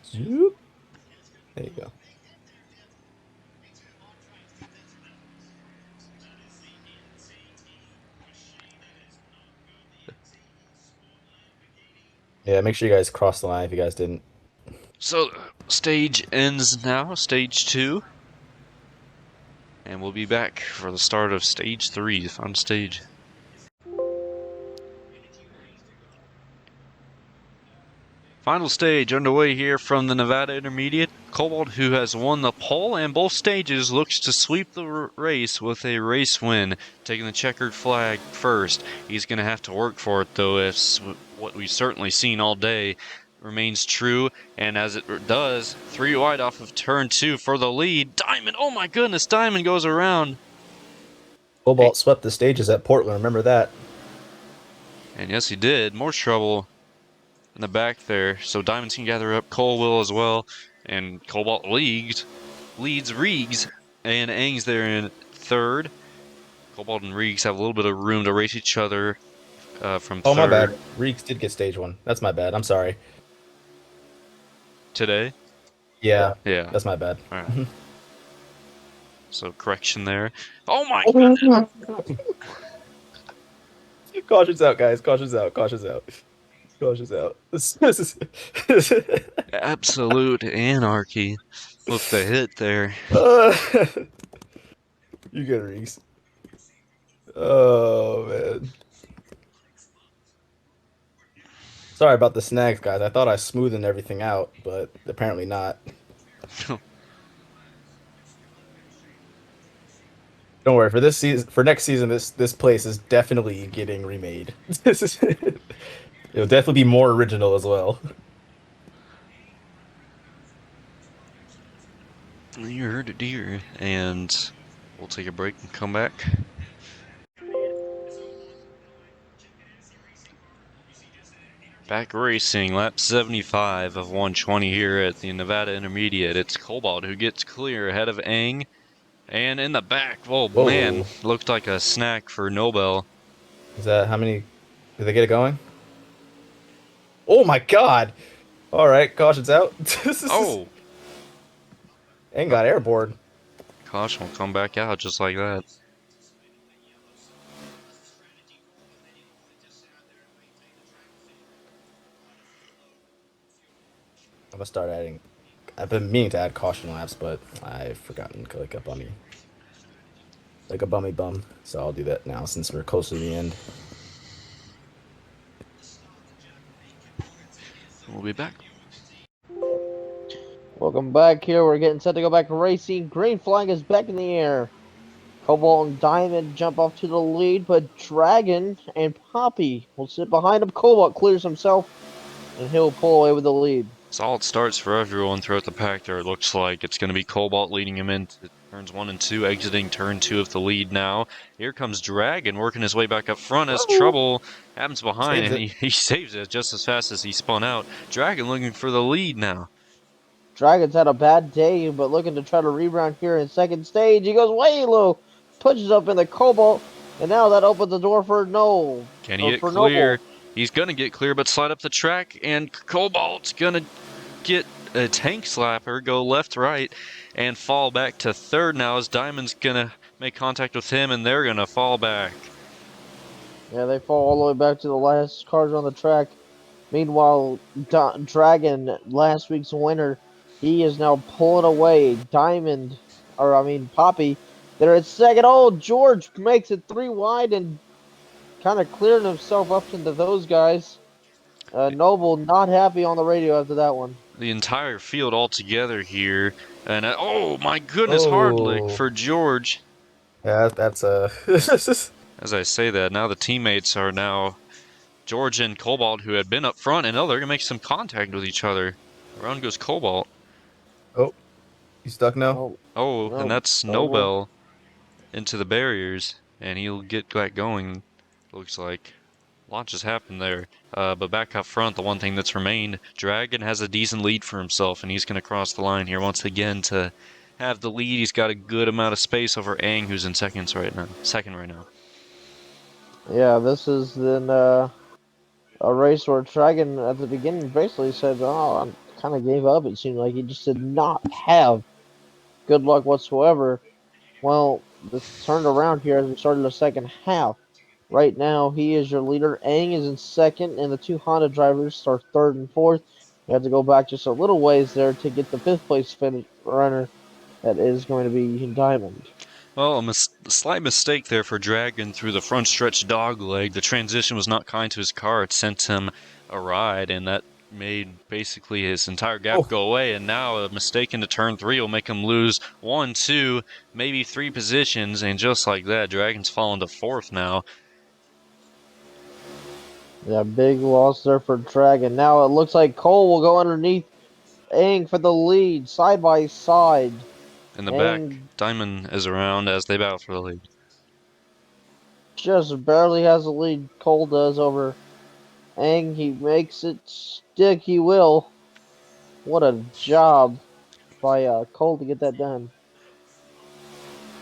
Zoop. There you go. Yeah, make sure you guys cross the line if you guys didn't. So, stage ends now. Stage 2. And we'll be back for the start of stage 3, the final stage. Final stage underway here from the Nevada Intermediate. Cobalt, who has won the pole and both stages, looks to sweep the race with a race win, taking the checkered flag first. He's going to have to work for it, though, if what we've certainly seen all day remains true. And as it does, 3 wide off of turn 2 for the lead. Diamond, oh my goodness, Diamond goes around. Cobalt swept the stages at Portland, remember that. And yes, he did. More trouble in the back there, so Diamonds can gather up. Cole will as well, and Cobalt leads Reegs, and Aang's there in third. Cobalt and Reegs have a little bit of room to race each other from third. Oh, my bad. Reeks did get stage 1. That's my bad. I'm sorry. Today? Yeah. Yeah. That's my bad. All right. So correction there. Oh my god! Caution's out, guys. Caution's out. Caution's out. Caution's out. This is Absolute anarchy with the hit there. You get Reeks. Oh, man. Sorry about the snags, guys. I thought I smoothened everything out, but apparently not. Don't worry. For this season, for next season, this place is definitely getting remade. It'll definitely be more original as well. You heard it here, and we'll take a break and come back. Back racing, lap 75 of 120 here at the Nevada Intermediate. It's Cobalt who gets clear ahead of Aang. And in the back, oh Whoa. Man, looked like a snack for Nobel. Is that how many? Did they get it going? Oh my god! All right, caution's out. Oh! Aang got airborne. Caution will come back out just like that. I'm gonna start adding. I've been meaning to add caution laps, but I've forgotten like a bummy. Like a bummy bum. So I'll do that now since we're close to the end. We'll be back. Welcome back here. We're getting set to go back racing. Green flag is back in the air. Cobalt and Diamond jump off to the lead, but Dragon and Poppy will sit behind him. Cobalt clears himself, and he'll pull away with the lead. Solid starts for everyone throughout the pack there. It looks like it's going to be Cobalt leading him into turns 1 and 2, exiting turn 2 of the lead now. Here comes Dragon working his way back up front as trouble happens behind, and he saves it just as fast as he spun out. Dragon looking for the lead now. Dragon's had a bad day, but looking to try to rebound here in second stage. He goes way low, pushes up in the Cobalt, and now that opens the door for Noel. Can he get clear? Noble. He's going to get clear, but slide up the track, and Cobalt's going to get a tank slapper, go left, right, and fall back to third now as Diamond's going to make contact with him, and they're going to fall back. Yeah, they fall all the way back to the last cars on the track. Meanwhile, Dragon, last week's winner, he is now pulling away. Poppy, they're at second. Oh, George makes it 3 wide and kind of clearing himself up into those guys. Noble not happy on the radio after that one. The entire field all together here. And oh my goodness, hard lick for George. Yeah, that's As I say that, now the teammates are now George and Cobalt, who had been up front, and they're going to make some contact with each other. Around goes Cobalt. Oh, you stuck now? Oh, and that's Nobel into the barriers, and he'll get back going, looks like. Launch has happened there, but back up front, the one thing that's remained, Dragon has a decent lead for himself, and he's going to cross the line here once again to have the lead. He's got a good amount of space over Aang, who's in second right now. Yeah, this is then a race where Dragon at the beginning basically said, "Oh, I kind of gave up." It seemed like he just did not have good luck whatsoever. Well, this turned around here as we started the second half. Right now, he is your leader. Aang is in second, and the 2 Honda drivers are third and fourth. You have to go back just a little ways there to get the 5th place runner. That is going to be Diamond. Well, a slight mistake there for Dragon through the front stretch dog leg. The transition was not kind to his car. It sent him a ride, and that made basically his entire gap go away. And now a mistake into turn 3 will make him lose 1, 2, maybe 3 positions. And just like that, Dragon's fallen to 4th now. Yeah, big loss there for Dragon. Now it looks like Cole will go underneath Aang for the lead, side by side. In the back, Aang Diamond is around as they battle for the lead. just barely has the lead. Cole does over Aang. He makes it stick. He will. What a job by Cole to get that done.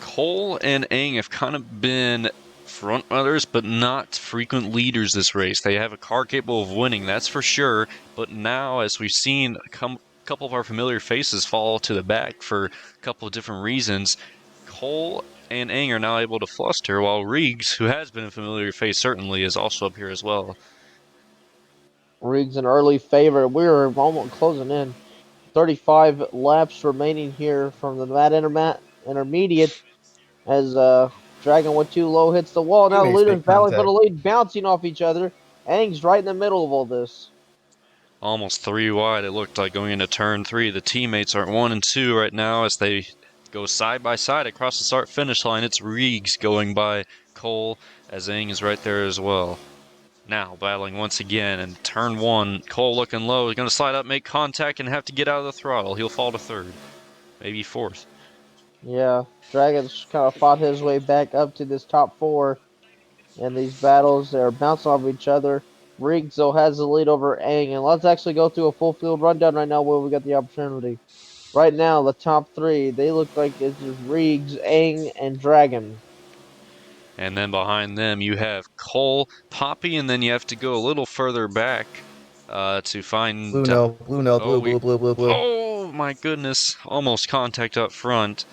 Cole and Aang have kind of been front runners, but not frequent leaders this race. They have a car capable of winning, that's for sure. But now, as we've seen, a couple of our familiar faces fall to the back for a couple of different reasons. Cole and Aang are now able to fluster, while Riggs, who has been a familiar face certainly, is also up here as well. Riggs an early favorite. We're almost closing in. 35 laps remaining here from the intermediate as Dragon with too low hits the wall. Now the Teammates leaders make battling for the contact. lead, bouncing off each other. Aang's right in the middle of all this. Almost 3 wide, it looked like going into turn 3. The teammates are 1 and 2 right now as they go side by side across the start-finish line. It's Riggs going by Cole as Aang is right there as well. Now battling once again in turn 1. Cole looking low. He's going to slide up, make contact, and have to get out of the throttle. He'll fall to 3rd, maybe 4th. Yeah, Dragon's kind of fought his way back up to this top 4 in these battles. They're bouncing off each other. Riggs, though, has the lead over Aang. And let's actually go through a full field rundown right now where we got the opportunity. Right now, the top 3, they look like it's just Riggs, Aang, and Dragon. And then behind them you have Cole, Poppy, and then you have to go a little further back to find... Blue no, blue. Oh my goodness, almost contact up front.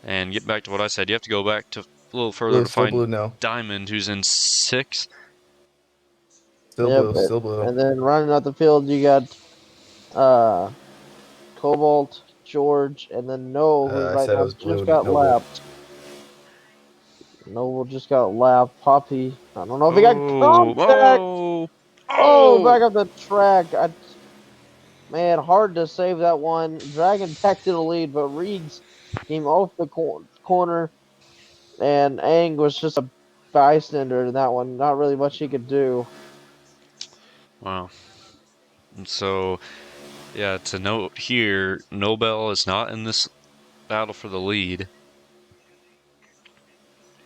And get back to what I said, you have to go back to a little further Blue, to still find blue, no. Diamond, who's in 6th. Still blue. And then running out the field, you got uh, Cobalt, George, and then Noel, who I right said it now was just blue, got noble. lapped. Noel just got lapped. Poppy, I don't know if he got Oh, contact. oh, Oh, oh! back up the track. Man, hard to save that one. Dragon back to the lead, but Reeds came off the corner, and Aang was just a bystander in that one. Not really much he could do. Wow. And so, yeah, to note here, Nobel is not in this battle for the lead.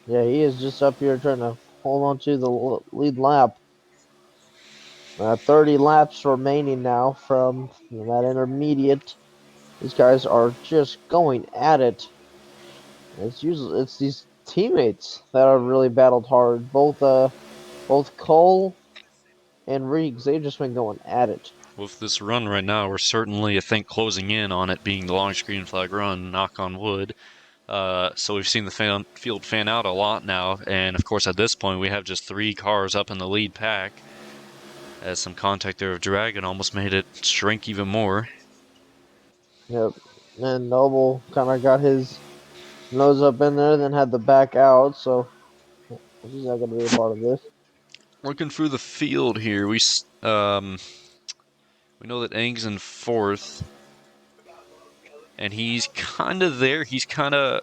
Yeah, he is just up here trying to hold on to the lead lap. 30 laps remaining now from that intermediate. These guys are just going at it. It's these teammates that have really battled hard. Both Cole and Riggs, they've just been going at it. With this run right now, we're certainly, I think, closing in on it being the long green flag run, knock on wood. So we've seen the field fan out a lot now, and of course at this point we have just 3 cars up in the lead pack, as some contact there of Dragon almost made it shrink even more. Yep. And Noble kind of got his nose up in there, then had the back out, so he's not going to be a part of this. Looking through the field here, we know that Aang's in 4th, and he's kind of there. He's kind of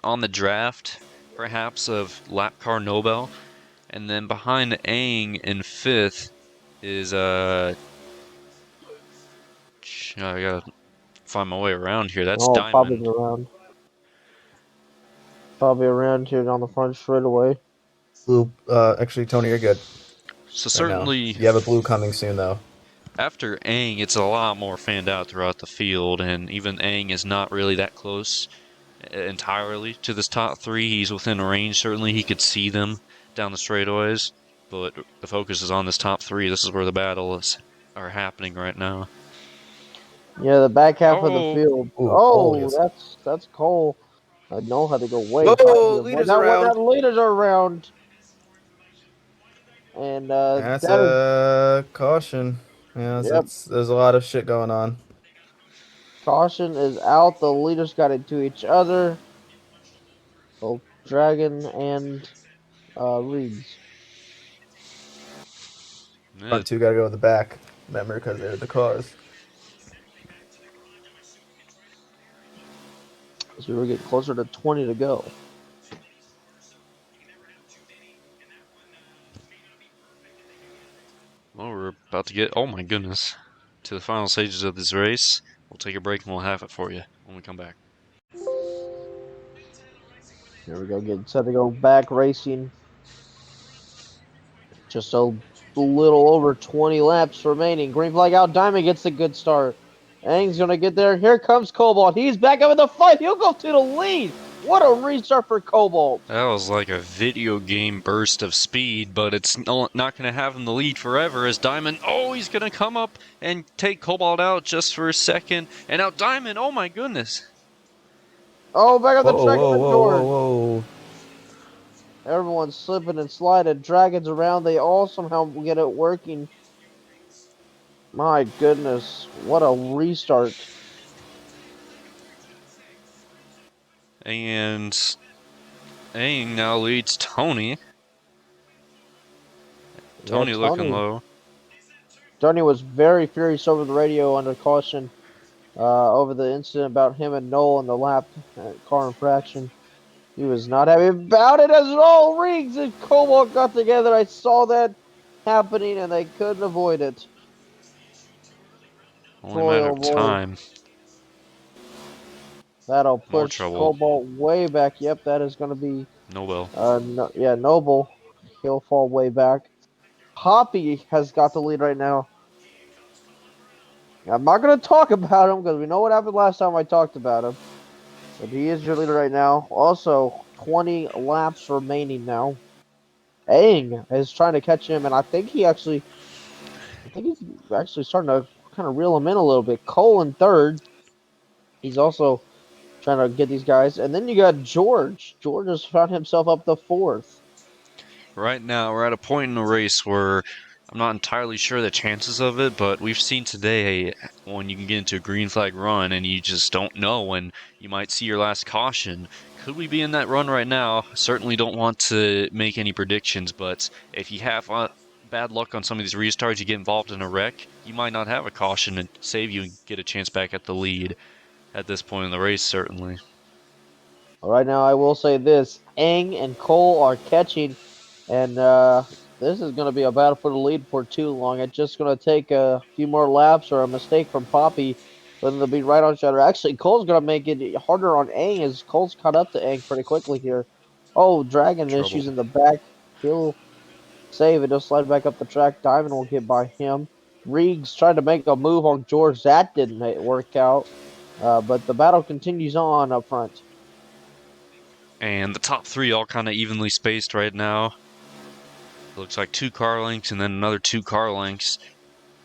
on the draft, perhaps, of lap car Nobel. And then behind Aang in 5th is I gotta find my way around here. That's Diamond. Probably around here on the front straightaway. Blue, actually, Tony, you're good. So Right now. certainly, You have a blue coming soon, though. after Aang, it's a lot more fanned out throughout the field, and even Aang is not really that close entirely to this top 3. He's within range. Certainly, he could see them down the straightaways, but the focus is on this top 3. This is where the battles are happening right now. Yeah, the back half of the field. Yes. That's Cole. I know how to go way Whoa, faster. leaders Now around. leaders are around. And That's that is a caution. Yeah, yep. there's a lot of shit going on. Caution is out. The leaders got into each other. Both Dragon and Reeds. Yeah, Front two got to go with the back. Remember, because they're the cars. So we're getting closer to 20 to go. well, we're about to get, oh my goodness, to the final stages of this race. We'll take a break and we'll have it for you when we come back. Here we go, getting set to go back racing. Just a little over 20 laps remaining. Green flag out. Diamond gets a good start. Ang's going to get there. Here comes Cobalt. He's back up in the fight. He'll go to the lead. What a restart for Cobalt. That was like a video game burst of speed, but it's not going to have him the lead forever as Diamond, oh, he's going to come up and take Cobalt out just for a second. And now Diamond, oh my goodness. Oh, back on the track Whoa, with whoa, George. whoa, whoa. Everyone's slipping and sliding. Dragons around. They all somehow get it working. My goodness. What a restart. And Aang now leads Tony. Tony looking low. Tony was very furious over the radio under caution over the incident about him and Noel in the lap car infraction. He was not happy about it as all Riggs and Cobalt got together. I saw that happening and they couldn't avoid it. Only a matter of time. That'll More push trouble. Cobalt way back. Yep, that is going to be Nobel. Noble. He'll fall way back. Poppy has got the lead right now. I'm not going to talk about him because we know what happened last time I talked about him. But he is your leader right now. Also, 20 laps remaining now. Aang is trying to catch him, and I think he's actually starting to kind of reel him in a little bit. Cole in third. He's also trying to get these guys. And then you got George. George has found himself up to fourth. Right now, we're at a point in the race where I'm not entirely sure the chances of it, but we've seen today when you can get into a green flag run and you just don't know when you might see your last caution. Could we be in that run right now? Certainly don't want to make any predictions, but if you have bad luck on some of these restarts, you get involved in a wreck, you might not have a caution and save you and get a chance back at the lead at this point in the race, certainly. Right now, I will say this. Aang and Cole are catching, and this is going to be a battle for the lead for too long. It's just going to take a few more laps or a mistake from Poppy for them to be right on each other. Actually, Cole's going to make it harder on Aang as Cole's caught up to Aang pretty quickly here. Oh, Dragon issues in the back. He'll save it. He'll slide back up the track. Diamond will get by him. Reegs tried to make a move on George. That didn't work out. But the battle continues on up front. And the top three all kind of evenly spaced right now. It looks like 2 car lengths and then another 2 car lengths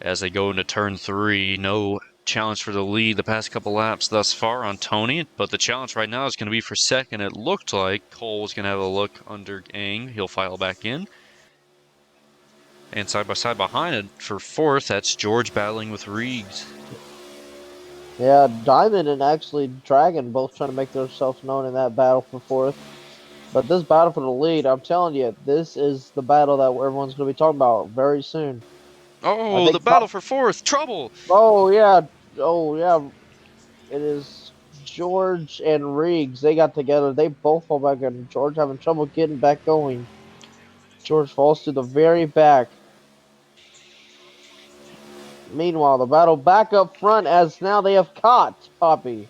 as they go into turn 3. No challenge for the lead the past couple laps thus far on Tony, but the challenge right now is going to be for second. It looked like Cole was going to have a look under Aang. He'll file back in. And side by side behind it for fourth, that's George battling with Reegs. Yeah, Diamond and actually Dragon both trying to make themselves known in that battle for fourth. But this battle for the lead, I'm telling you, this is the battle that everyone's going to be talking about very soon. Oh, the battle for fourth. Trouble. Oh, yeah. It is George and Reegs. They got together. They both fall back, and George having trouble getting back going. George falls to the very back. Meanwhile, the battle back up front as now they have caught Poppy.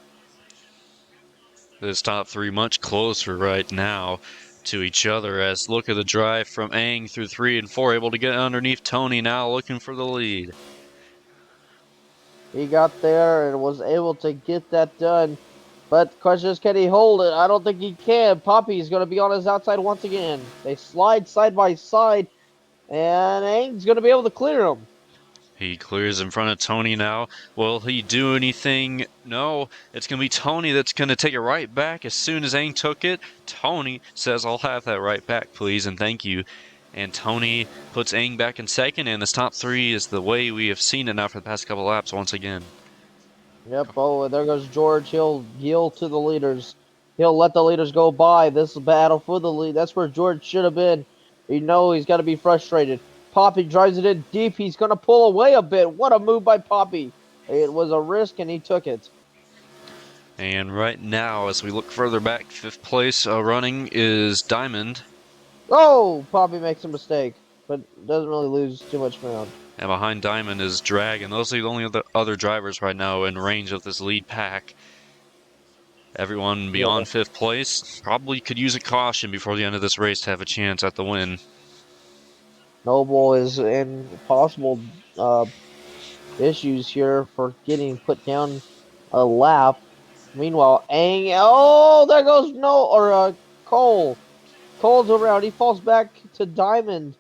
This top three much closer right now to each other as look at the drive from Aang through 3 and 4, able to get underneath Tony now looking for the lead. He got there and was able to get that done. But the question is, can he hold it? I don't think he can. Poppy's going to be on his outside once again. They slide side by side, and Aang's going to be able to clear him. He clears in front of Tony now. Will he do anything? No. It's going to be Tony that's going to take it right back as soon as Aang took it. Tony says, I'll have that right back, please, and thank you. And Tony puts Aang back in second, and this top three is the way we have seen it now for the past couple laps once again. Yep. Oh, there goes George. He'll yield to the leaders. He'll let the leaders go by. This battle for the lead. That's where George should have been. You know he's got to be frustrated. Poppy drives it in deep. He's going to pull away a bit. What a move by Poppy. It was a risk, and he took it. And right now, as we look further back, 5th place running is Diamond. Oh, Poppy makes a mistake, but doesn't really lose too much ground. And behind Diamond is Dragon. Those are the only other drivers right now in range of this lead pack. Everyone beyond Yeah. 5th place probably could use a caution before the end of this race to have a chance at the win. Noble is in possible issues here for getting put down a lap. Meanwhile, Aang, oh, there goes Cole. Cole's around. He falls back to Diamond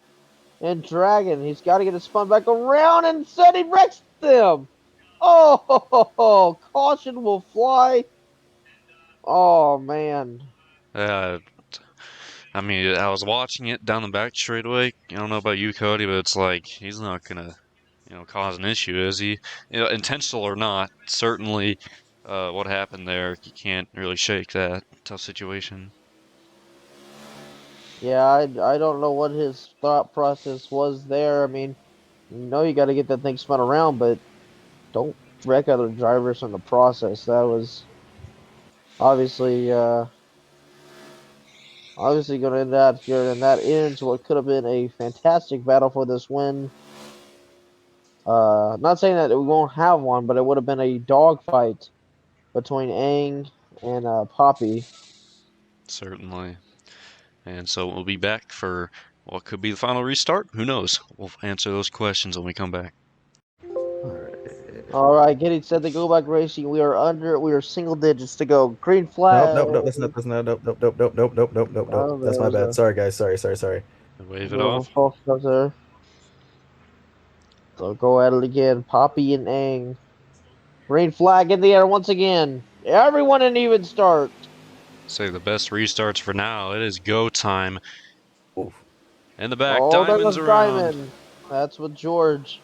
and Dragon. He's got to get his spun back around, and instead he wrecks them. Oh, caution will fly. Oh, man. Uh, I mean, I was watching it down the back straightaway. I don't know about you, Cody, but it's like he's not gonna, cause an issue, is he? Intentional or not, certainly, what happened there, you can't really shake that. Tough situation. Yeah, I don't know what his thought process was there. I mean, you got to get that thing spun around, but don't wreck other drivers in the process. That was obviously obviously going to end out here, and that ends what could have been a fantastic battle for this win. Not saying that we won't have one, but it would have been a dogfight between Aang and Poppy. Certainly. And so we'll be back for what could be the final restart. Who knows? We'll answer those questions when we come back. All right, getting set to go back racing. We are single digits to go. Green Nope, flag. nope, nope. That's not. Nope, nope, nope, nope, nope, nope, nope, nope, nope. Oh, That's there my was bad. a Sorry, guys. Sorry. Wave it bit of a off. false start there. So go at it again. Poppy and Aang. Green flag in the air once again. Everyone an even start. Say the best restarts for now. It is go time. Oof. In the back, Oh, there Diamond's goes around. Diamond. That's with George.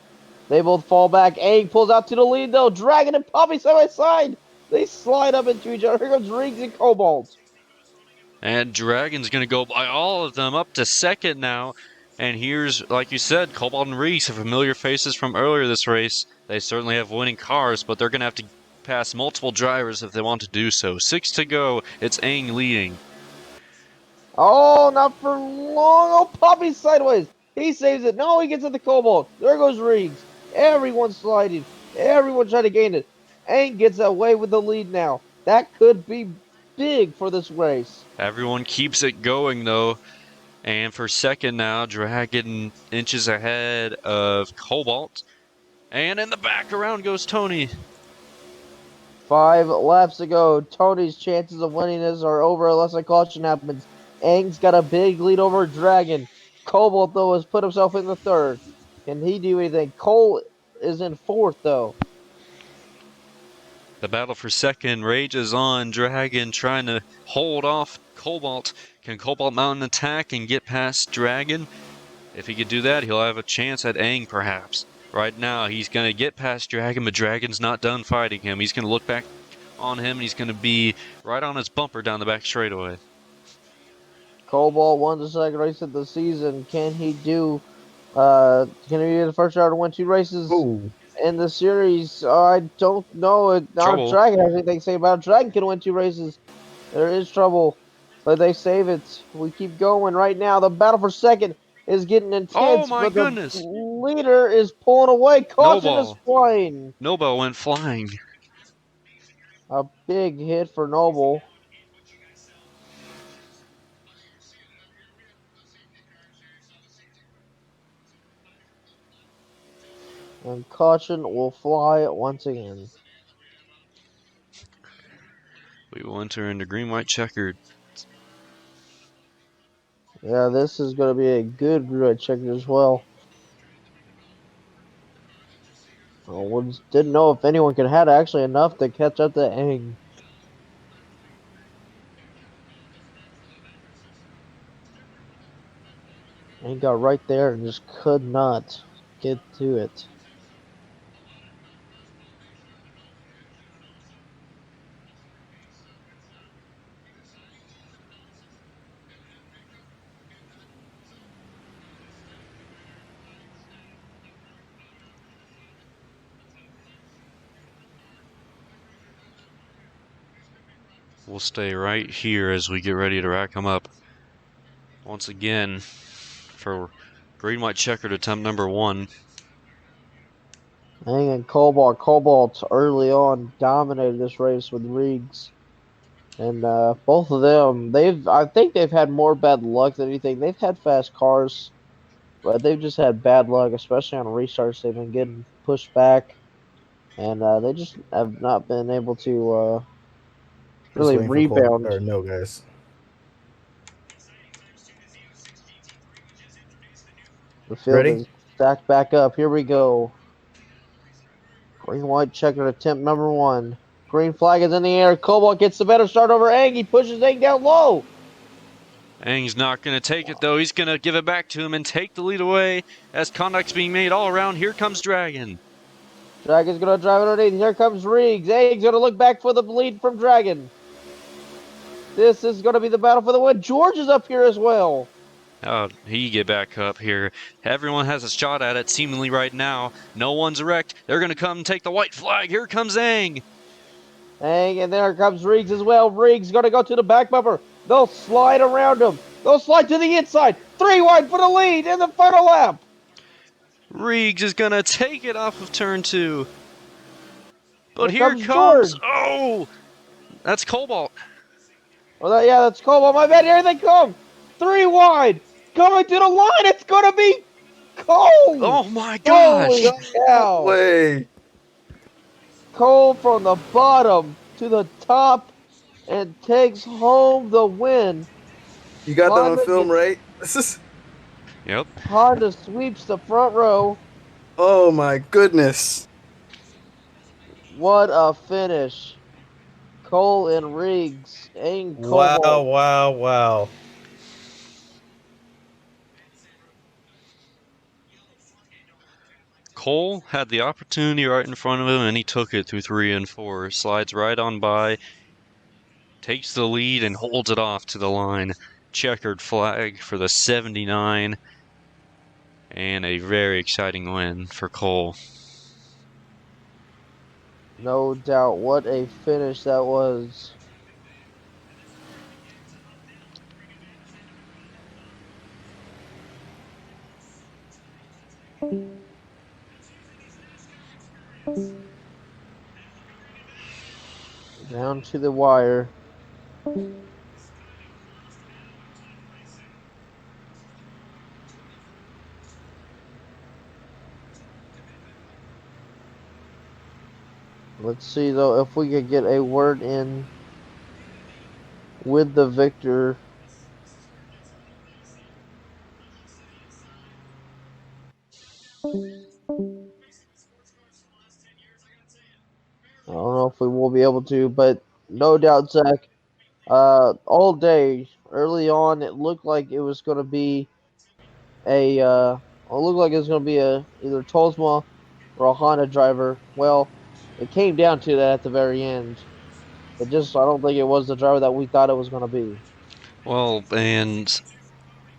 They both fall back. Aang pulls out to the lead though. Dragon and Poppy side by side. They slide up into each other. Here comes Riggs and Cobalt. And Dragon's going to go by all of them up to 2nd now. And here's, like you said, Cobalt and Reese are familiar faces from earlier this race. They certainly have winning cars, but they're going to have to pass multiple drivers if they want to do so. 6 to go. It's Aang leading. Oh, not for long. Oh, Poppy sideways. He saves it. No, he gets at the Cobalt. There goes Riggs. Everyone's sliding. Everyone trying to gain it. Aang gets away with the lead now. That could be big for this race. Everyone keeps it going, though. And for 2nd now, Dragon inches ahead of Cobalt. And in the back around goes Tony. 5 laps to go. Tony's chances of winning this are over unless a caution happens. Aang's got a big lead over Dragon. Cobalt, though, has put himself in the third. Can he do anything? Cole is in fourth, though. The battle for 2nd rages on. Dragon trying to hold off Cobalt. Can Cobalt mount an attack and get past Dragon? If he could do that, he'll have a chance at Aang, perhaps. Right now, he's going to get past Dragon, but Dragon's not done fighting him. He's going to look back on him, and he's going to be right on his bumper down the back straightaway. Cobalt won the second race of the season. Can he do? Can he be the first driver to win 2 races Ooh. in the series? I don't know. Not if Trouble. Dragon has anything to say about it. Dragon can win 2 races. There is trouble, but they save it. We keep going right now. The battle for second is getting intense, Oh my but the goodness! leader is pulling away. Caution is flying. Noble went flying. A big hit for Noble. And caution will fly once again. We will enter into green-white checkered. Yeah, this is going to be a good grid checker as well. Didn't know if anyone could have actually enough to catch up to Aang. Aang got right there and just could not get to it. We'll stay right here as we get ready to rack them up. Once again, for green white checkered attempt number 1. And Cobalt early on dominated this race with Riggs. And both of them, I think they've had more bad luck than anything. They've had fast cars, but they've just had bad luck, especially on restarts. They've been getting pushed back, and they just have not been able to Just really waiting for Cole rebound. or no, guys. The field Ready? is stacked back up. Here we go. Green white checkered attempt number 1. Green flag is in the air. Cobalt gets the better start over Ang. He pushes Ang down low. Ang's not going to take it, though. He's going to give it back to him and take the lead away as contact's being made all around. Here comes Dragon. Dragon's going to drive underneath. Here comes Riggs. Ang's going to look back for the lead from Dragon. This is going to be the battle for the win. George is up here as well. Oh, he get back up here. Everyone has a shot at it seemingly right now. No one's wrecked. They're going to come take the white flag. Here comes Ang. And there comes Riggs as well. Riggs going to go to the back bumper. They'll slide around him. They'll slide to the inside. 3 wide for the lead in the final lap. Riggs is going to take it off of turn 2. But Here here comes comes, George. oh, that's Cobalt. Well, yeah, that's Cobalt. My bad. Here they come. 3 wide. Coming to the line. It's going to be Cole. Oh my gosh. Holy cow. Way. Cole from the bottom to the top and takes home the win. You got that on Honda film, gets- right? This is. Yep. Honda sweeps the front row. Oh my goodness. What a finish. Cole and Riggs and Wow! Cobalt. Wow! Wow! Cole had the opportunity right in front of him, and he took it through 3 and 4. Slides right on by, takes the lead, and holds it off to the line. Checkered flag for the 79, and a very exciting win for Cole. No doubt. What a finish that was. Down to the wire. Let's see though if we could get a word in with the victor. I don't know if we will be able to, but no doubt, Zach. All day early on, it looked like it was going to be it looked like it was going to be either Tosma or a Honda driver. Well, it came down to that at the very end. I don't think it was the driver that we thought it was going to be. Well, and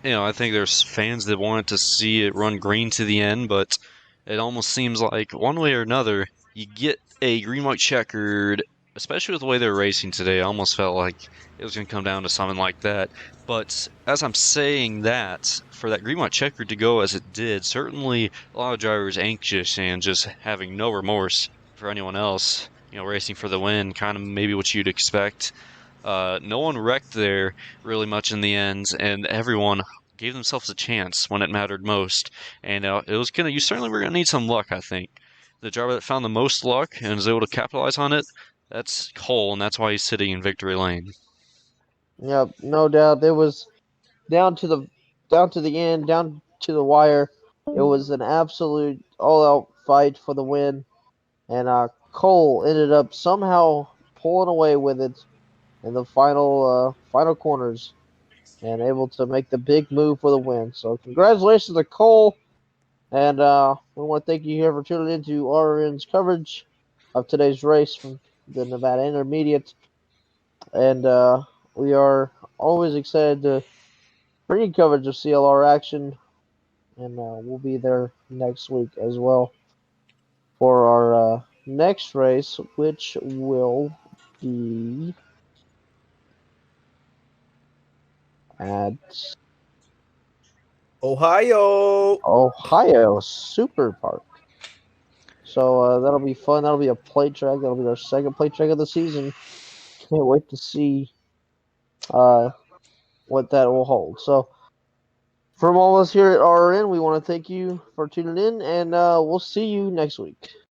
I think there's fans that wanted to see it run green to the end, but it almost seems like one way or another, you get a green-white checkered, especially with the way they're racing today. I almost felt like it was going to come down to something like that. But as I'm saying that, for that green-white checkered to go as it did, certainly a lot of drivers anxious and just having no remorse for anyone else, racing for the win, kind of maybe what you'd expect. No one wrecked there really much in the end, and everyone gave themselves a chance when it mattered most. And you certainly were gonna need some luck, I think. The driver that found the most luck and was able to capitalize on it, that's Cole, and that's why he's sitting in victory lane. Yep, no doubt. It was down to the end, down to the wire. It was an absolute all-out fight for the win, and Cole ended up somehow pulling away with it in the final corners and able to make the big move for the win. So congratulations to Cole, and we want to thank you here for tuning into RRN's coverage of today's race from the Nevada Intermediate, and we are always excited to bring you coverage of CLR action, and we'll be there next week as well for our next race, which will be at Ohio. Ohio Super Park. So that'll be fun. That'll be a plate track. That'll be our second plate track of the season. Can't wait to see what that will hold. So from all of us here at RRN, we want to thank you for tuning in, and we'll see you next week.